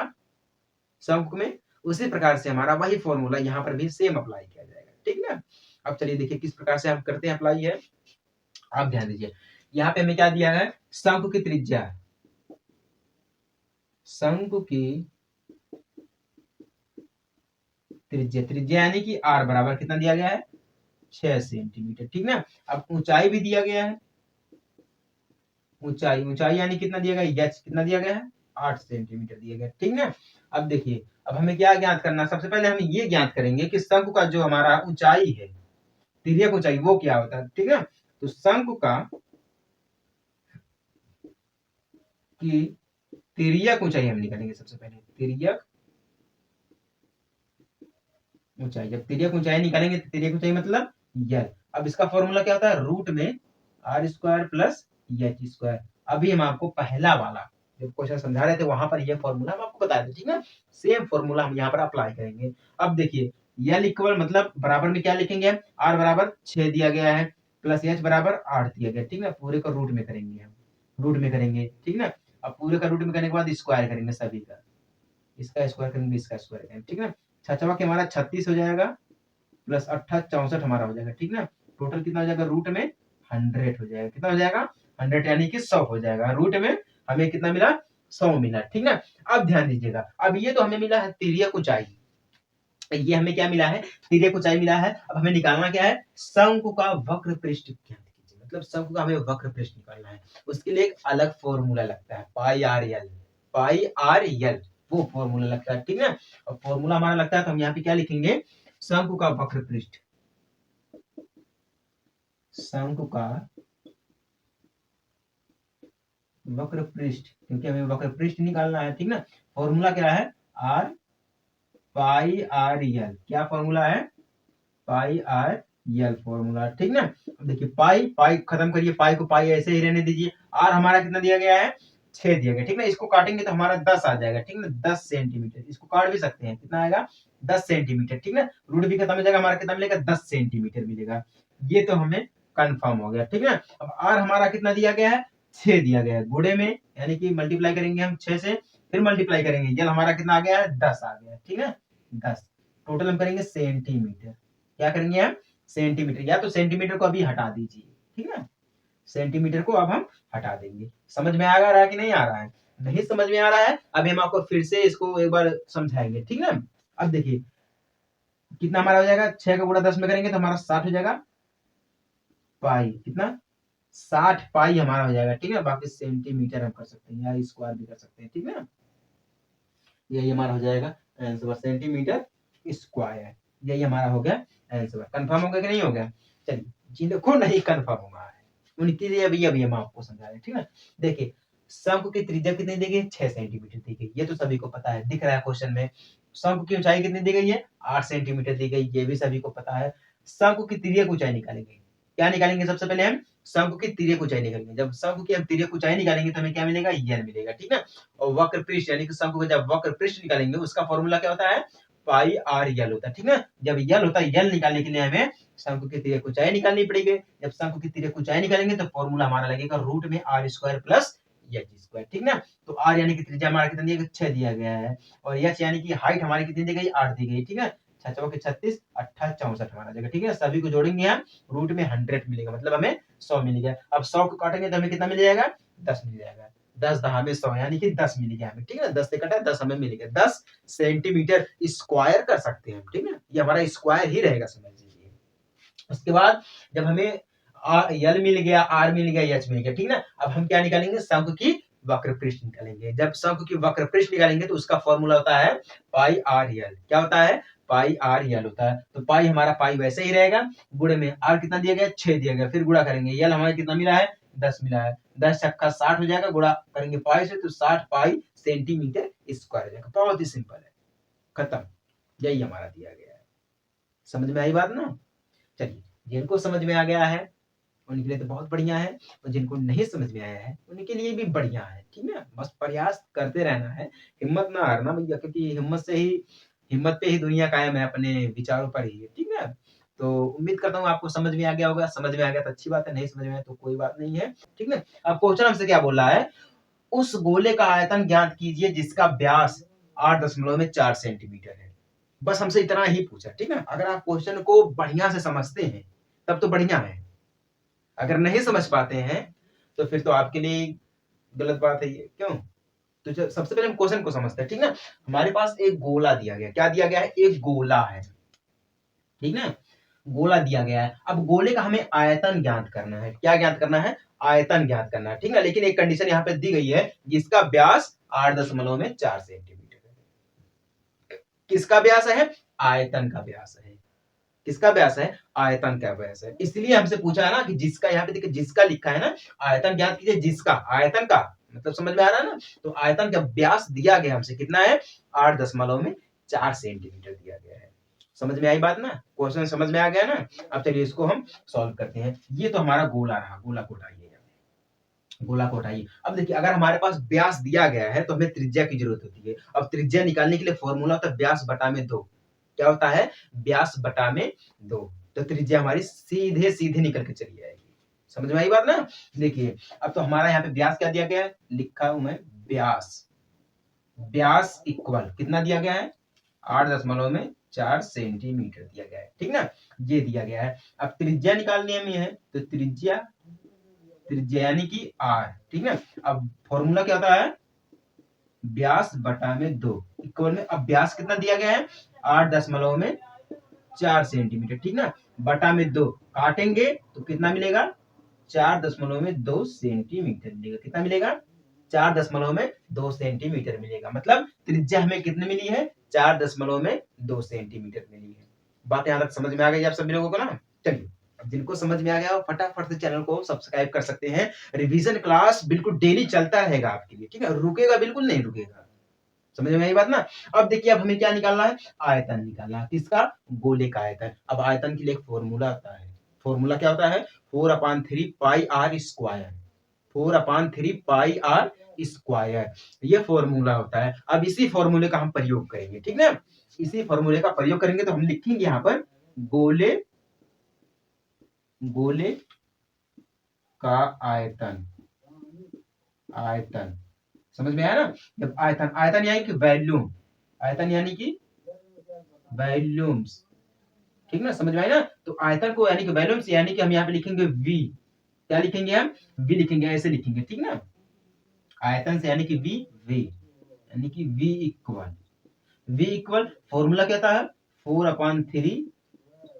Speaker 1: शंकु में, उसी प्रकार से हमारा वही फॉर्मूला यहाँ पर भी सेम अप्लाई किया जाएगा। ठीक ना, अब चलिए देखिए किस प्रकार से हम करते हैं अप्लाई है। आप ध्यान दीजिए, यहाँ पे हमें क्या दिया है? शंकु की त्रिज्या, शंकु की त्रिज्या यानी कि आर बराबर कितना दिया गया है? 6 सेंटीमीटर। ठीक ना, अब ऊंचाई भी दिया गया है, ऊंचाई यानी कितना दिया गया? एच कितना दिया गया है? 8 सेंटीमीटर दिया गया। ठीक ना, अब देखिए अब हमें क्या ज्ञात करना? सबसे पहले हम ये ज्ञात करेंगे कि शंकु का जो हमारा ऊंचाई है, तिर्यक ऊंचाई, वो क्या होता है। ठीक है, तो शंकु का की तिर्यक ऊंचाई हम निकालेंगे। सबसे पहले तिर्यक ऊंचाई, जब तिर्यक ऊंचाई निकालेंगे तो तिर्यक ऊंचाई मतलब यल। अब इसका फॉर्मूला क्या होता है? रूट में R square plus H square. अभी हम आपको पहला वाला जब क्वेश्चन समझा रहे थे वहां पर ये फॉर्मूला हम आपको बता दें। ठीक है, सेम फॉर्मूला हम यहाँ पर अप्लाई करेंगे। अब देखिए यल इक्वल मतलब बराबर में क्या लिखेंगे हम, आर बराबर 6 दिया गया है प्लस एच बराबर 8 दिया गया, ठीक ना। पूरे का रूट में करेंगे हम, रूट में करेंगे, ठीक ना। अब पूरे का रूट में करने के बाद स्क्वायर करेंगे सभी का, इसका स्क्वायर करेंगे, इसका स्क्वायर करेंगे, ठीक ना। छठवा के हमारा 36 हो जाएगा प्लस 8 64 हमारा हो जाएगा, ठीक ना। टोटल कितना हो जाएगा, रूट में 100 हो जाएगा, कितना हो जाएगा 100 यानी कि 100 हो जाएगा। रूट में हमें कितना मिला, 100 मिला, ठीक ना। अब ध्यान दीजिएगा, अब ये तो हमें मिला है तिर्यक ऊंचाई, ये हमें क्या मिला है, तिर्यक ऊंचाई मिला है। अब हमें निकालना क्या है, शंकु का वक्र पृष्ठ ज्ञात कीजिए, मतलब शंकु का हमें वक्र पृष्ठ निकालना है। उसके लिए एक अलग फॉर्मूला लगता है, पाई आर एल, पाई आर एल वो फॉर्मूला लगता है, ठीक है। और फॉर्मूला हमारा लगता है तो हम यहाँ पे क्या लिखेंगे, शंकु का वक्र पृष्ठ, शंकु का वक्र पृष्ठ, क्योंकि हमें वक्र पृष्ठ निकालना है, ठीक ना। फॉर्मूला क्या है, आर पाई आर एल, क्या फॉर्मूला है, पाई आर एल फॉर्मूला, ठीक ना। अब देखिए पाई पाई खत्म करिए, पाई को पाई ऐसे ही रहने दीजिए। आर हमारा कितना दिया गया है, 6 दिया गया, ठीक ना। इसको काटेंगे तो हमारा 10 आ जाएगा, ठीक ना, 10 सेंटीमीटर। इसको काट भी सकते हैं, कितना आएगा 10 सेंटीमीटर, ठीक ना। रूट भी खत्म हो जाएगा, हमारा कितना मिलेगा 10 सेंटीमीटर मिलेगा। ये तो हमें कंफर्म हो गया, ठीक है। अब आर हमारा कितना दिया गया है, 6 दिया गया है, गुणे में यानी कि मल्टीप्लाई करेंगे हम 6 से, फिर मल्टीप्लाई करेंगे, यल हमारा कितना आ गया है 10 आ गया, ठीक है 10। टोटल हम करेंगे सेंटीमीटर, क्या करेंगे हम सेंटीमीटर, या तो सेंटीमीटर को अभी हटा दीजिए, ठीक है। सेंटीमीटर को अब हम हटा देंगे। समझ में आ रहा है कि नहीं आ रहा है, नहीं समझ में आ रहा है, अभी हम आपको फिर से इसको एक बार समझाएंगे, ठीक है। अब देखिए कितना हमारा हो जाएगा, 6 का गुणा 10 में करेंगे तो हमारा 60 हो जाएगा, पाई कितना 60 पाई हमारा हो जाएगा, ठीक है। बाकी सेंटीमीटर हम कर सकते हैं या स्क्वायर भी कर सकते हैं, ठीक है। यही हमारा हो जाएगा आंसर, सेंटीमीटर स्क्वायर, यही हमारा हो गया आंसर। कंफर्म हो गया कि नहीं हो गया, चलिए जिनको नहीं कंफर्म हुआ है उनके लिए अभी हम आपको समझा रहे हैं, ठीक है। देखिए शंकु की त्रिज्या कितनी दी गई, 6 सेंटीमीटर दी गई, ये तो सभी को पता है, दिख रहा है क्वेश्चन में। शंकु की ऊंचाई कितनी दी गई है, 8 सेंटीमीटर दी गई, ये भी सभी को पता है। शंकु की तिर्यक ऊंचाई निकालेंगे, क्या निकालेंगे, सबसे पहले हम शंकु की तिर्यक ऊंचाई निकालेंगे। जब शंकु की हम तिर्यक ऊंचाई निकालेंगे तो हमें क्या मिलेगा, यल मिलेगा, ठीक है। और वक्र पृष्ठ यानी कि शंकु का जब वक्र पृष्ठ निकालेंगे उसका फॉर्मूला क्या होता है, पाई आर यल होता है, ठीक है। जब यल होता है, यल निकालने के लिए हमें शंकु की तिर्यक ऊंचाई निकालनी पड़ेगी। जब शंकु की तिर्यक ऊंचाई निकालेंगे तो फॉर्मूला हमारा लगेगा रूट में R square plus H square, ठीक ना। तो आर यानी कि त्रिज्या हमारा कितना दिया गया, 6 दिया गया है, और एच यानी कि हाइट हमारी कितनी दी गई, 8 दी गई, ठीक है। 6 के 36 8 64 हमारा जगह, ठीक है। सभी को जोड़ेंगे हम, रूट में 100 मिलेगा, मतलब हमें 100 मिल गया। अब 100 को काटेंगे तो हमें कितना मिल जाएगा, 10 मिल जाएगा, 10 दहा में 100 यानी कि 10 मिल गया हमें, ठीक है। 10 से कटा 10 हमें मिल गया, 10 सेंटीमीटर स्क्वायर कर सकते हैं हम, ठीक है। ये हमारा स्क्वायर ही रहेगा, समझ लीजिए। उसके बाद जब हमें यल मिल गया, आर मिल गया, एच मिल गया, ठीक ना। अब हम क्या निकालेंगे, शंकु की वक्र पृष्ठ निकालेंगे। जब शंकु की वक्र पृष्ठ निकालेंगे तो उसका फॉर्मूला होता है पाई आर यल, क्या होता है, पाई आर यल होता है। तो पाई हमारा पाई वैसे ही रहेगा, गुणे में आर कितना दिया गया, 6 दिया गया, फिर गुणा करेंगे, यल हमारा कितना मिला है 10 मिला है, 10 छक्का 60 हो जाएगा, गुणा करेंगे पाई से तो 60 पाई सेंटीमीटर स्क्वायर हो जाएगा। बहुत ही सिंपल है, खत्म, यही हमारा दिया गया है। समझ में आई बात ना, चलिए जिनको समझ में आ गया है उनके लिए तो बहुत बढ़िया है, और जिनको नहीं समझ में आया है उनके लिए भी बढ़िया है, ठीक है। बस प्रयास करते रहना है, हिम्मत ना हारना भैया, क्योंकि हिम्मत पे ही दुनिया कायम है, अपने विचारों पर ही है, ठीक है। तो उम्मीद करता हूँ आपको समझ में आ गया होगा, समझ में आ गया तो अच्छी बात है, नहीं समझ में आया तो कोई बात नहीं है, ठीक है। अब क्वेश्चन हमसे क्या बोल रहा है, उस गोले का आयतन ज्ञात कीजिए जिसका व्यास 8.4 सेंटीमीटर है। बस हमसे इतना ही पूछा, ठीक है। अगर आप क्वेश्चन को बढ़िया से समझते हैं तब तो बढ़िया है, अगर नहीं समझ पाते हैं तो फिर तो आपके लिए गलत बात है ये, क्यों। तो सबसे पहले हम क्वेश्चन को समझते हैं, ठीक ना। हमारे पास एक गोला दिया गया, क्या दिया गया है, एक गोला है, ठीक ना, गोला दिया गया है। अब गोले का हमें आयतन ज्ञात करना है, क्या ज्ञात करना है, आयतन ज्ञात करना है, ठीक है। लेकिन एक कंडीशन यहाँ पे दी गई है, जिसका व्यास 8.4 सेंटीमीटर है। किसका व्यास है, आयतन का व्यास है, किसका व्यास है, आयतन का व्यास है। इसलिए हमसे पूछा है ना कि जिसका, यहाँ पे देखिए जिसका लिखा है ना, आयतन ज्ञात कीजिए जिसका, आयतन का मतलब समझ में आ रहा है ना। तो आयतन का व्यास दिया गया हमसे कितना है, 8.4 सेंटीमीटर दिया गया है। समझ में आई बात ना, क्वेश्चन समझ में आ गया ना। अब चलिए इसको हम सॉल्व करते हैं। ये तो हमारा गोला रहा, गोला को उठाइए, गोला को उठाइए। अब देखिए अगर हमारे पास व्यास दिया गया है तो हमें त्रिज्या की जरूरत होती है। अब त्रिज्या निकालने के लिए फॉर्मूला होता है व्यास बटा में 2, क्या होता है, व्यास बटा में 2। तो त्रिज्या हमारी सीधे सीधे निकल के चली जाएगी। समझ में आई बात ना। देखिए अब तो हमारा यहाँ पे व्यास क्या दिया गया है, लिखा हूं मैं व्यास, व्यास इक्वल कितना दिया गया है, 8.4 सेंटीमीटर दिया गया है, ठीक ना, ये दिया गया है। अब त्रिज्या निकालनी हमें है, तो त्रिज्या त्रिज्या यानी कि आर, ठीक ना। अब फॉर्मूला क्या होता है, व्यास बटा में 2 इक्वल में, अब व्यास कितना दिया गया है, 8.4 सेंटीमीटर, ठीक ना, बटा में 2 काटेंगे तो कितना मिलेगा, 4.2 सेंटीमीटर मिलेगा। कितना मिलेगा, 4.2 सेंटीमीटर मिलेगा। मतलब त्रिज्या हमें कितनी मिली है, 4.2 सेंटीमीटर मिली है। बात यहाँ तक समझ में आ गई आप सभी लोगों को ना। चलिए अब जिनको समझ में आ गया फटाफट से चैनल को सब्सक्राइब कर सकते हैं। रिवीजन क्लास बिल्कुल डेली चलता रहेगा आपके लिए, ठीक है, रुकेगा बिल्कुल नहीं रुकेगा। समझ में आई बात ना। अब देखिए अब हमें क्या निकालना है, आयतन निकालना है, किसका, गोले का आयतन। अब आयतन के लिए एक फॉर्मूला आता है, फॉर्मूला क्या होता है, 4/3 pi R square, 4/3 pi R square, ये फॉर्मूला होता है। अब इसी फॉर्मूले का हम प्रयोग करेंगे, ठीक ना, इसी फॉर्मूले का प्रयोग करेंगे। तो हम लिखेंगे यहाँ पर गोले गोले का आयतन, आयतन समझ में आया ना। जब आयतन, आयतन यानी कि वैल्यूम, आयतन यानी कि वैल्यूम्स, ठीक ना, समझ में आया ना। तो आयतन को यानी कि वैल्यूम्स यानी कि हम यहाँ पे लिखेंगे वी, क्या लिखेंगे हम, वी लिखेंगे, ऐसे लिखेंगे, ठीक ना। आयतन से यानी कि वी, वी यानी कि V equal, V equal formula क्या था, 4/3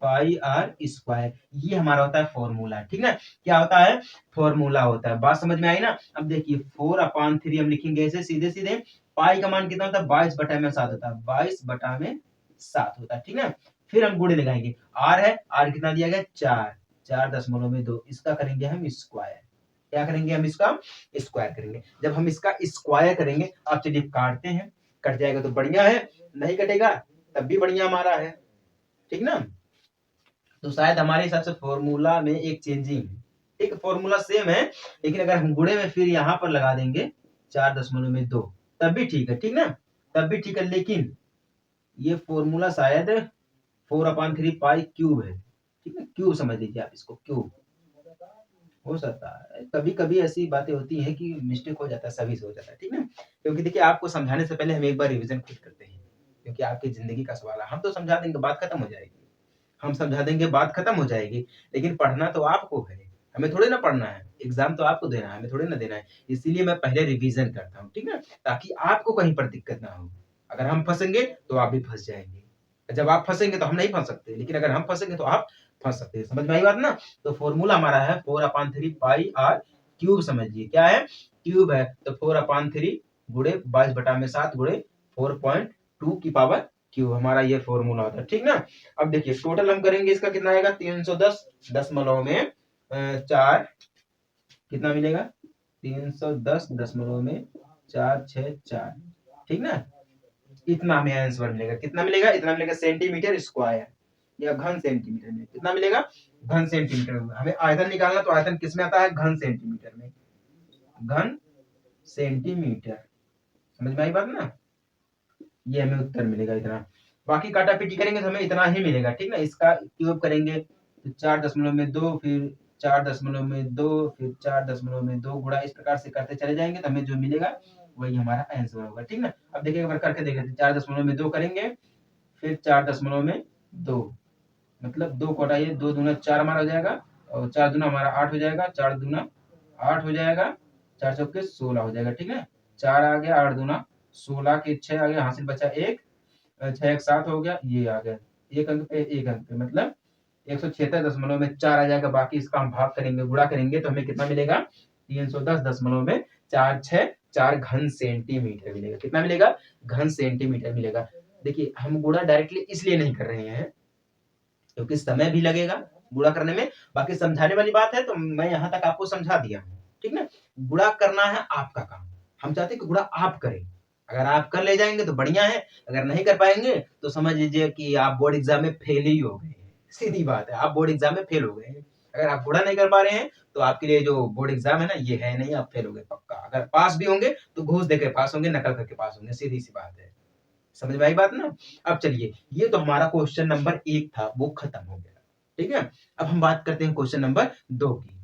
Speaker 1: पाई आर स्क्वायर, ये हमारा होता है फॉर्मूला, ठीक ना। क्या होता है, फॉर्मूला होता है। बात समझ में आई ना। अब देखिए 4/3 हम लिखेंगे ऐसे सीधे सीधे, पाई का मान कितना होता है, 22/7 होता है, 22/7 होता है, ठीक ना। फिर हम गुणे लगाएंगे, आर है, आर कितना दिया गया, 4.2, इसका करेंगे हम स्क्वायर, क्या करेंगे हम, इसका स्क्वायर करेंगे। जब हम इसका स्क्वायर करेंगे, आप चलिए काटते हैं, कट जाएगा तो बढ़िया है, नहीं कटेगा तब भी बढ़िया हमारा है, ठीक ना। तो शायद हमारे हिसाब से फॉर्मूला में एक चेंजिंग है, एक फॉर्मूला सेम है, लेकिन अगर हम गुणे में फिर यहाँ पर लगा देंगे 4.2 तब भी ठीक है, ठीक ना, तब भी ठीक है। लेकिन ये फॉर्मूला शायद 4/3 पाई क्यूब है, ठीक है, क्यूब समझ लीजिए आप इसको, क्यूब हो सकता है। कभी कभी ऐसी बातें होती हैं कि मिस्टेक हो जाता है, सभी से हो जाता है, ठीक ना। क्योंकि देखिए आपको समझाने से पहले हम एक बार रिवीजन खुद करते हैं, क्योंकि आपकी जिंदगी का सवाल है। हम तो समझा देंगे बात खत्म हो जाएगी, हम समझा देंगे बात खत्म हो जाएगी, लेकिन पढ़ना तो आपको है, हमें थोड़े ना पढ़ना है, एग्जाम तो आपको देना है, हमें थोड़े ना देना है। इसीलिए मैं पहले रिवीजन करता हूँ, ठीक ना, ताकि आपको कहीं पर दिक्कत ना हो। अगर हम फंसेंगे तो आप भी फंस जाएंगे, जब आप फंसेंगे तो हम नहीं फंस सकते, लेकिन अगर हम फंसेंगे तो आप फंस सकते हैं। समझ में आई बात ना। तो फॉर्मूला हमारा है 4/3 पाई आर क्यूब, समझिए क्या है, क्यूब है। तो 4/3 गुणे 22/7 गुणे 4.2 की पावर क्यूब, हमारा ये फॉर्मूला होता है, ठीक ना। अब देखिए टोटल हम करेंगे, इसका कितना आएगा, 310 में 4 कितना मिलेगा, 310 में 464, ठीक ना। इतना हमें आंसर मिलेगा, कितना मिलेगा, इतना मिलेगा सेंटीमीटर स्क्वायर या घन सेंटीमीटर में, कितना मिलेगा, घन सेंटीमीटर में। हमें आयतन निकालना, तो आयतन किस में आता है, घन सेंटीमीटर में, घन सेंटीमीटर। समझ में आई बात ना। ये हमें उत्तर मिलेगा इतना, बाकी काटा पीटी करेंगे तो हमें इतना ही मिलेगा, ठीक ना। इसका क्यूब करेंगे तो 4.2, फिर 4.2, फिर 4.2 गुणा, इस प्रकार से करते चले जाएंगे तो हमें जो मिलेगा वही हमारा आंसर होगा, ठीक ना। अब देखिए एक बार करके देख लेते हैं, 4.2 करेंगे, फिर 4.2, मतलब 2 को हटाइए, 2 दूना 4 हमारा हो जाएगा, और 4 दूना हमारा 8 हो जाएगा, 4 दूना 8 हो जाएगा, 4 चौके 16 हो जाएगा, ठीक है। 4 आ गया, 8 दूना 16 के 6 आ गया, हासिल बचा 1, 6 1 7 हो गया, ये आ गया, एक अंक पे एक अंक पे, मतलब 176.4 आ जाएगा। बाकी इसका हम भाग करेंगे, गुणा करेंगे तो हमें कितना मिलेगा, 310.4 घन सेंटीमीटर मिलेगा। कितना मिलेगा, घन सेंटीमीटर मिलेगा। देखिए हम गुणा डायरेक्टली इसलिए नहीं कर रहे हैं क्योंकि समय भी लगेगा गुणा करने में, बाकी समझाने वाली बात है तो मैं यहाँ तक आपको समझा दिया हूँ, ठीक ना। गुणा करना है आपका काम, हम चाहते हैं कि गुणा आप करें। अगर आप कर ले जाएंगे तो बढ़िया है, अगर नहीं कर पाएंगे तो समझ लीजिए कि आप बोर्ड एग्जाम में फेल ही हो गए, सीधी बात है, आप बोर्ड एग्जाम में फेल हो गए। अगर आप गुणा नहीं कर पा रहे हैं तो आपके लिए जो बोर्ड एग्जाम है ना, ये है नहीं, आप फेल हो गए पक्का। अगर पास भी होंगे तो घूस देकर पास होंगे, नकल करके पास होंगे, सीधी सी बात है। समझ में आई बात ना। अब चलिए, ये तो हमारा क्वेश्चन नंबर 1 था, वो खत्म हो गया। ठीक है, अब हम बात करते हैं क्वेश्चन नंबर 2 की।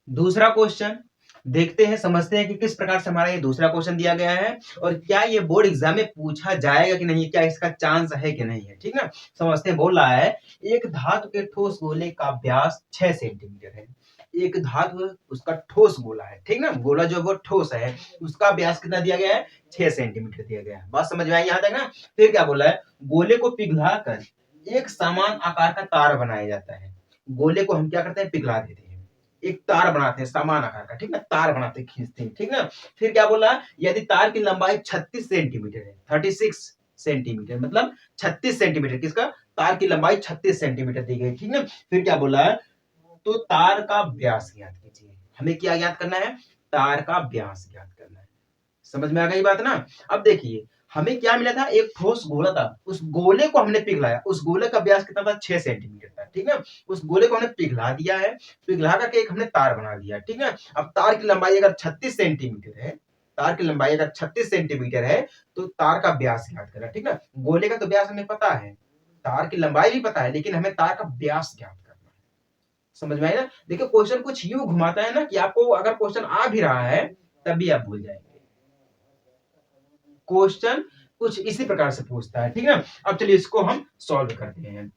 Speaker 1: दूसरा क्वेश्चन देखते हैं, समझते हैं कि किस प्रकार से हमारा ये दूसरा क्वेश्चन दिया गया है और क्या ये बोर्ड एग्जाम में पूछा जाएगा कि नहीं, क्या इसका चांस है कि नहीं है। ठीक ना, समझते हैं। बोल रहा है एक धातु के ठोस गोले का व्यास 6 सेंटीमीटर है। एक धातु उसका ठोस गोला है, ठीक ना, गोला जो वो ठोस है उसका व्यास कितना दिया गया है, 6 सेंटीमीटर दिया गया है। बात समझ में आई यहाँ तक ना। फिर क्या बोला है, गोले को पिघलाकर एक समान आकार का तार बनाया जाता है। गोले को हम क्या करते हैं, पिघला देते हैं, एक तार बनाते हैं समान आकार का, ठीक ना, तार बनाते हैं, खींचते हैं, ठीक ना। फिर क्या बोला, यदि तार की लंबाई 36 सेंटीमीटर है, 36 सेंटीमीटर मतलब 36 सेंटीमीटर, किसका, तार की लंबाई 36 सेंटीमीटर दी गई, ठीक ना। फिर क्या बोला है, तो तार का व्यास ज्ञात कीजिए। हमें क्या ज्ञात करना है, तार का व्यास ज्ञात करना है। समझ में आ गई बात ना। अब देखिए, हमें क्या मिला था, एक ठोस गोला था, उस गोले को हमने पिघलाया, उस गोले का व्यास कितना था, 6 सेंटीमीटर था, ठीक है। उस गोले को हमने पिघला दिया है, पिघला करके एक हमने तार बना दिया, ठीक है। अब तार की लंबाई अगर 36 सेंटीमीटर है, तार की लंबाई अगर 36 सेंटीमीटर है, तो तार का व्यास ज्ञात करना, ठीक है। गोले का तो व्यास हमें पता है, तार की लंबाई भी पता है, लेकिन हमें तार का व्यास ज्ञात करना है। समझ में आया ना। देखिए, क्वेश्चन कुछ यूं घुमाता है ना कि आपको अगर क्वेश्चन आ भी रहा है तभी आप भूल जाएंगे। क्वेश्चन कुछ इसी प्रकार से पूछता है, ठीक है। अब चलिए इसको हम सॉल्व करते हैं।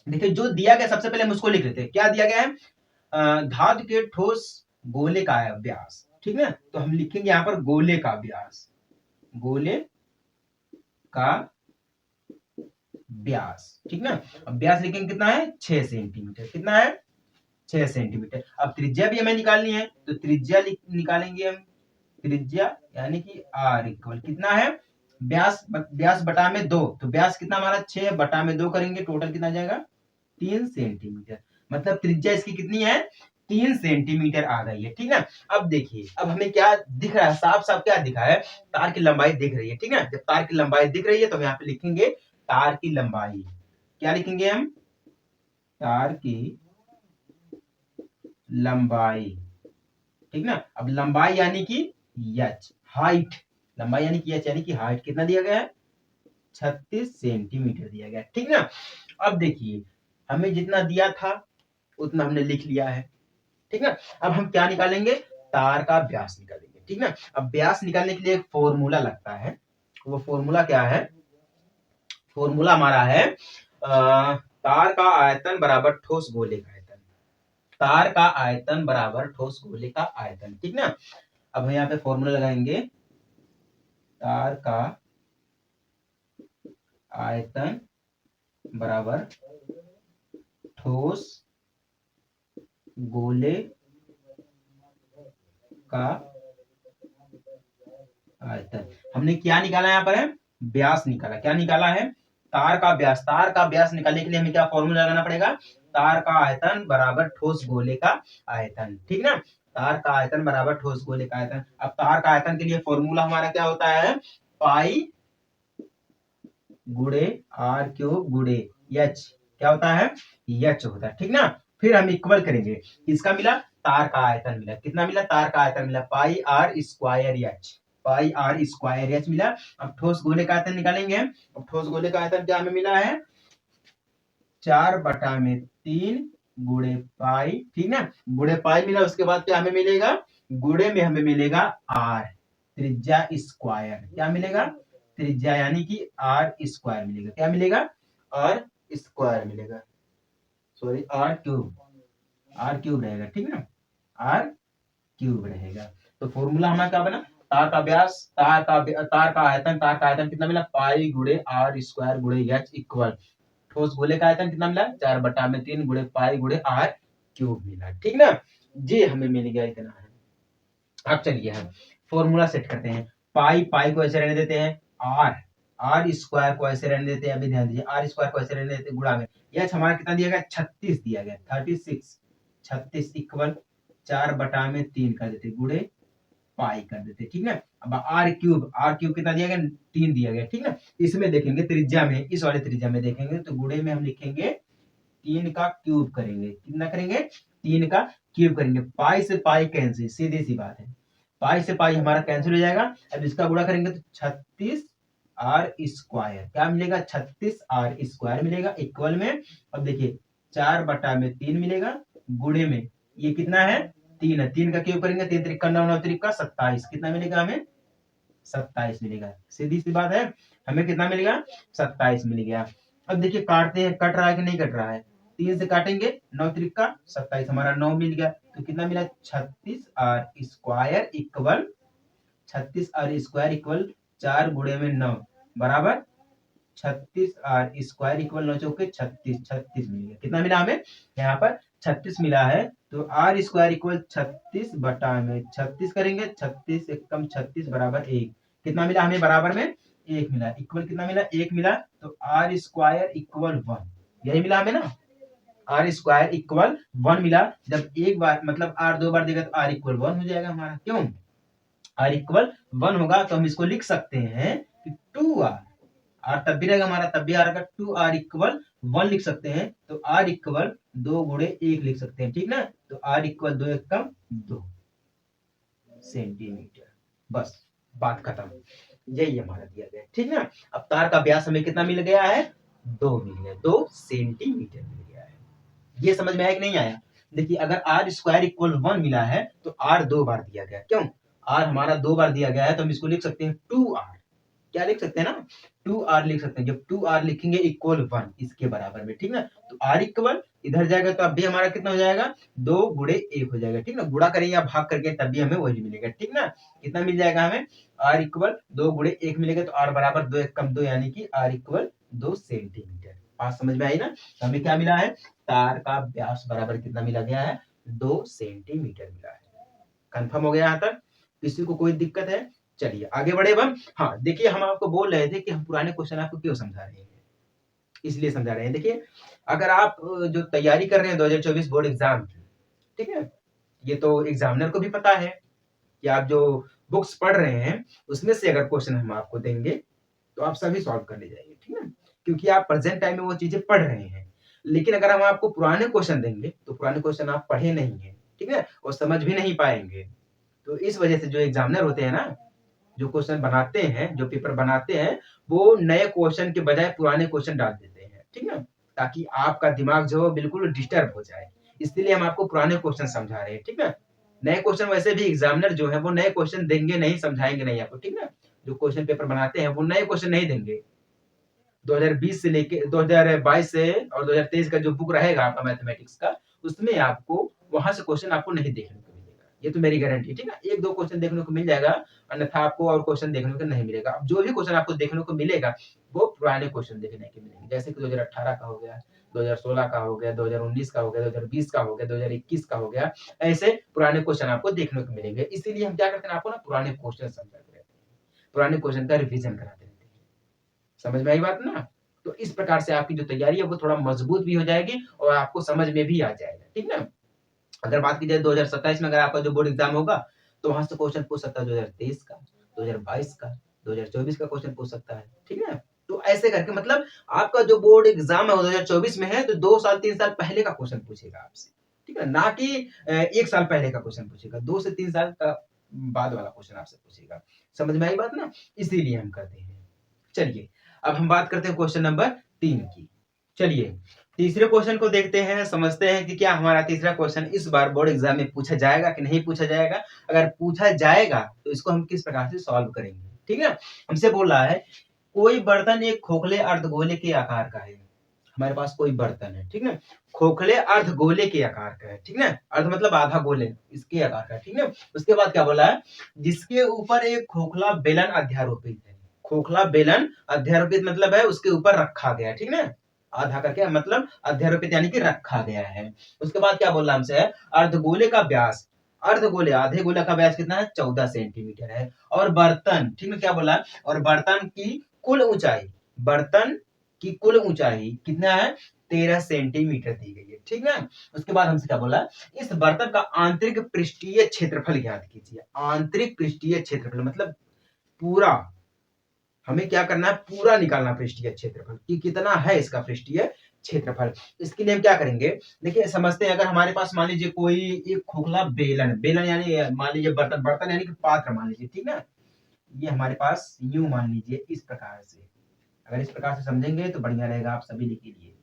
Speaker 1: देखिए, जो दिया गया सबसे पहले हम उसको लिख लेते हैं। क्या दिया गया है, धातु के ठोस गोले का व्यास, ठीक है। तो हम लिखेंगे यहाँ पर गोले का व्यास, गोले का व्यास, ठीक ना। अब व्यास लिखेंगे कितना है, 6 सेंटीमीटर, कितना है, 6 सेंटीमीटर। अब त्रिज्या भी हमें निकालनी है, तो त्रिज्या निकालेंगे हम, त्रिज्या यानी कि आर इक्वल कितना है, व्यास बटा में 2, तो व्यास कितना हमारा 6 बटा में 2 करेंगे, टोटल कितना जाएगा, 3 सेंटीमीटर। मतलब त्रिज्या इसकी कितनी है, 3 सेंटीमीटर आ गई है, ठीक है। अब देखिए, अब हमें क्या दिख रहा है, साफ साफ क्या दिखा है, तार की लंबाई दिख रही है, ठीक है। जब तार की लंबाई दिख रही है तो हम यहाँ पे लिखेंगे तार की लंबाई। क्या लिखेंगे हम, तार की लंबाई, ठीक ना। अब लंबाई यानी कि एच, हाइट, लंबाई यानी कि एच यानी कि हाइट कितना दिया गया है, 36 सेंटीमीटर दिया गया है, ठीक ना। अब देखिए, हमें जितना दिया था उतना हमने लिख लिया है, ठीक ना। अब हम क्या निकालेंगे, तार का व्यास निकालेंगे, ठीक ना। अब व्यास निकालने के लिए एक फॉर्मूला लगता है, वो फॉर्मूला क्या है, फॉर्मूला हमारा है तार का आयतन बराबर ठोस गोले का आयतन, तार का आयतन बराबर ठोस गोले का आयतन, ठीक ना। अब हम यहाँ पे फॉर्मूला लगाएंगे, तार का आयतन बराबर ठोस गोले का आयतन। हमने क्या निकाला यहाँ पर है, व्यास निकाला। क्या निकाला है, तार का व्यास। तार का व्यास निकालने के लिए हमें क्या फॉर्मूला लगाना पड़ेगा, तार का आयतन बराबर ठोस गोले का आयतन, ठीक ना। तार का आयतन बराबर ठोस गोले का आयतन। अब तार का आयतन के लिए फॉर्मूला हमारा क्या होता है, पाई गुड़े आर क्यूब गुड़े एच, क्या होता है, एच होता है, ठीक ना। फिर हम इक्वल करेंगे, किसका मिला, तार का आयतन मिला, कितना मिला, तार का आयतन मिला, pi R square H, pi R square H मिला। अब ठोस गोले का आयतन निकालेंगे। अब ठोस गोले का आयतन क्या हमें मिला है, 4/3 गुड़े पाई, ठीक ना, गुड़े पाई मिला। उसके बाद क्या हमें मिलेगा, गुड़े में हमें मिलेगा आर, त्रिज्या स्क्वायर, क्या मिलेगा, त्रिज्या यानी कि आर स्क्वायर मिलेगा, क्या मिलेगा, आर स्क्वायर मिलेगा, sorry R cube, R cube रहेगा, ठीक ना, आर क्यूब रहेगा। तो फॉर्मूला हमारा क्या बना, तार का व्यास, तार का आयतन, तार का आयतन कितना मिला, पाई गुड़े आर स्क्वायर गुड़े एच इक्वल ठोस गोले का आयतन कितना मिला, 4/3 गुड़े पाई गुड़े आर क्यूब मिला, ठीक ना। ये हमें मिल गया इतना है। अब चलिए हम फॉर्मूला सेट करते हैं। पाई, पाई को ऐसे रहने देते हैं, आर, आर स्क्वायर को ऐसे रहने देते हैं, अभी ध्यान दीजिए, आर स्क्वायर को ऐसे रहने देते हैं, गुणा में यह हमारा कितना दिया गया, 36 दिया गया, 36, 36 इक्वल 4/3 कर देते गुड़े पाई कर देते, ठीक है। अब आर क्यूब कितना दिया गया, 3 दिया गया, ठीक है। इसमें देखेंगे त्रिज्या में, इस वाले त्रिज्या में देखेंगे तो गुणे में हम लिखेंगे 3 का क्यूब करेंगे, कितना करेंगे, 3 का क्यूब करेंगे। पाई से पाई कैंसिल, सीधी सी बात है, पाई से पाई हमारा कैंसिल हो जाएगा। अब इसका गुणा करेंगे तो 36 आर स्क्वायर, क्या मिलेगा, 36 आर स्क्वायर मिलेगा इक्वल में। अब देखिए 4/3 मिलेगा, गुणे में ये कितना है, 3 है, 3 का क्यूब करेंगे, 3 त्रिका 9, 9 त्रिका 27, कितना मिलेगा हमें, 27 मिलेगा। सीधी सी बात है, हमें कितना मिलेगा, 27 मिल गया। अब देखिए काटते हैं, कट रहा है कि नहीं कट रहा है, 3 से काटेंगे, 9 त्रिका 27, हमारा 9 मिल गया, तो कितना मिला, 36 R square equal 36 R square equal 4 गुणे में 9 बराबर 36 आर स्क्वायर इक्वल 9 चौके 36, 36 मिल गया। कितना मिला हमें, यहाँ पर 36 मिला है, तो आर स्क्वायर इक्वल 36 बटा में 36 करेंगे, 36 एक कम 36 बराबर 1, कितना मिला हमें, बराबर में 1 मिला, इक्वल कितना मिला, 1 मिला, तो आर स्क्वायर इक्वल 1, यही मिला हमें ना, आर स्क्वायर इक्वल 1 मिला। जब एक बार मतलब आर 2 बार देगा तो आर इक्वल 1 हो जाएगा हमारा, क्यों, आर इक्वल 1 होगा तो हम इसको लिख सकते हैं कि 2r, आर तब भी रहेगा हमारा, तब भी आर का 2r इक्वल 1 लिख सकते हैं, तो आर इक्वल 2 गुणे 1 लिख सकते हैं, ठीक ना। तो आर इक्वल 2 1 कम 2 सेंटीमीटर, बस बात खत्म, यही हमारा दिया गया, ठीक ना। अब तार का व्यास हमें कितना मिल गया है, 2 मिल गया, 2 सेंटीमीटर मिल गया है। ये समझ में आया कि नहीं आया, देखिए अगर आर स्क्वायर इक्वल 1 मिला है तो आर 2 बार दिया गया, क्यों, आर हमारा 2 बार दिया गया है, तो हम इसको लिख सकते हैं 2r, क्या लिख सकते हैं ना, 2r लिख सकते हैं। जब 2r लिखेंगे इक्वल 1 इसके बराबर में, ठीक ना, तो r इक्वल इधर जाएगा तो अब भी हमारा कितना हो जाएगा, 2 गुणे 1 हो जाएगा, ठीक ना, गुणा करेंगे या भाग करके तब भी हमें वही मिलेगा, ठीक ना। कितना मिल जाएगा हमें, r इक्वल 2 गुणे 1 मिलेगा, तो r बराबर 2 1 कम 2 यानी कि r इक्वल 2 सेंटीमीटर। बात समझ में आई ना, तो हमें क्या मिला है, तार का व्यास बराबर कितना मिला गया है, 2 सेंटीमीटर मिला है। कंफर्म हो गया यहाँ तक, किसी को कोई दिक्कत है, चलिए आगे बढ़े हम। हाँ देखिए, हम आपको बोल रहे थे कि हम पुराने क्वेश्चन आपको क्यों समझा रहे हैं, इसलिए समझा रहे हैं। देखिए अगर आप जो तैयारी कर रहे हैं 2024 बोर्ड एग्जाम की, ठीक है, ये तो एग्जामिनर को भी पता है कि आप जो बुक्स पढ़ रहे हैं उसमें से अगर क्वेश्चन हम आपको देंगे तो आप सभी सॉल्व कर ले जाएंगे, ठीक है, क्योंकि आप प्रेजेंट टाइम में वो चीजें पढ़ रहे हैं। लेकिन अगर हम आपको पुराने क्वेश्चन देंगे तो पुराने क्वेश्चन आप पढ़े नहीं है, ठीक है, और समझ भी नहीं पाएंगे। तो इस वजह से जो एग्जामिनर होते हैं ना, जो क्वेश्चन बनाते हैं, जो पेपर बनाते हैं, वो नए क्वेश्चन के बजाय पुराने क्वेश्चन डाल देते हैं, ठीक है, ताकि आपका दिमाग जो है बिल्कुल डिस्टर्ब हो जाए। इसलिए हम आपको पुराने क्वेश्चन समझा रहे हैं, ठीक है। नए क्वेश्चन वैसे भी एग्जामिनर जो है वो नए क्वेश्चन देंगे नहीं, समझाएंगे नहीं आपको, ठीक है। जो क्वेश्चन पेपर बनाते हैं वो नए क्वेश्चन नहीं देंगे। 2020 से लेके 2022 से और 2023 का जो बुक रहेगा आपका मैथमेटिक्स का, उसमें आपको वहां से क्वेश्चन आपको नहीं देखने को मिलेगा, ये तो मेरी गारंटी, ठीक है। 1-2 क्वेश्चन देखने को मिल जाएगा, अन्यथा आपको और क्वेश्चन देखने को नहीं मिलेगा। अब जो भी क्वेश्चन आपको देखने को मिलेगा वो पुराने क्वेश्चन देखने के मिलेंगे, जैसे कि 2018 का हो गया, 2016 का हो गया, 2019 का हो गया, 2020 का हो गया, 2021 का हो गया, ऐसे पुराने क्वेश्चन आपको देखने को मिलेंगे। इसीलिए हम क्या करते हैं, आपको ना पुराने क्वेश्चन समझाते रहते हैं, पुराने क्वेश्चन का रिविजन कराते रहते हैं। समझ में आई बात ना, तो इस प्रकार से आपकी जो तैयारी है वो थोड़ा मजबूत भी हो जाएगी और आपको समझ में भी आ जाएगा, ठीक ना। अगर बात की जाए 2027 में अगर आपका जो बोर्ड एग्जाम होगा तो वहां से क्वेश्चन पूछ सकता है 2023 का, 2022 का, 2024 का क्वेश्चन पूछ सकता है, ठीक है। तो ऐसे करके मतलब आपका जो बोर्ड एग्जाम है वो 2024 में है तो 2 साल 3 साल पहले का क्वेश्चन पूछेगा आपसे, ठीक है, ना कि 1 साल पहले का क्वेश्चन पूछेगा, 2 से 3 साल का बाद वाला क्वेश्चन आपसे पूछेगा। समझ में आई बात ना, इसीलिए हम करते हैं। चलिए अब हम बात करते हैं क्वेश्चन नंबर 3 की। चलिए तीसरे क्वेश्चन को देखते हैं, समझते हैं कि क्या हमारा तीसरा क्वेश्चन इस बार बोर्ड एग्जाम में पूछा जाएगा कि नहीं पूछा जाएगा। अगर पूछा जाएगा तो इसको हम किस प्रकार से सॉल्व करेंगे, ठीक है। हमसे बोल रहा है कोई बर्तन एक खोखले अर्धगोले के आकार का है, हमारे पास कोई बर्तन है, ठीक है, खोखले अर्धगोले के आकार का है, ठीक है, अर्ध मतलब आधा गोले इसके आकार का, ठीक है। उसके बाद क्या बोला है, जिसके ऊपर एक खोखला बेलन अध्यारोपित है, खोखला बेलन अध्यारोपित मतलब है उसके ऊपर रखा गया, ठीक है, आधा का क्या मतलब अध्यारोपित यानी कि रखा गया है। उसके बाद क्या बोल रहा हमसे, अर्धगोले का व्यास, अर्धगोले आधे गोले का व्यास कितना है, 14 सेंटीमीटर है, और बर्तन, ठीक है, क्या बोला, और बर्तन की कुल ऊंचाई, बर्तन की कुल ऊंचाई कितना है, 13 सेंटीमीटर दी गई है, ठीक ना। उसके बाद हमसे क्या बोला, इस बर्तन का आंतरिक पृष्ठीय क्षेत्रफल ज्ञात कीजिए। आंतरिक पृष्ठीय क्षेत्रफल मतलब पूरा, हमें क्या करना है, पूरा निकालना पृष्ठीय क्षेत्रफल कि कितना है इसका पृष्ठीय क्षेत्रफल। इसके लिए हम क्या करेंगे, देखिए समझते हैं, अगर हमारे पास मान लीजिए कोई एक खोखला बेलन, बेलन यानी मान लीजिए बर्तन, बर्तन यानी कि पात्र मान लीजिए, ठीक ना। ये हमारे पास यूं मान लीजिए इस प्रकार से, अगर इस प्रकार से समझेंगे तो बढ़िया रहेगा आप सभी के लिए,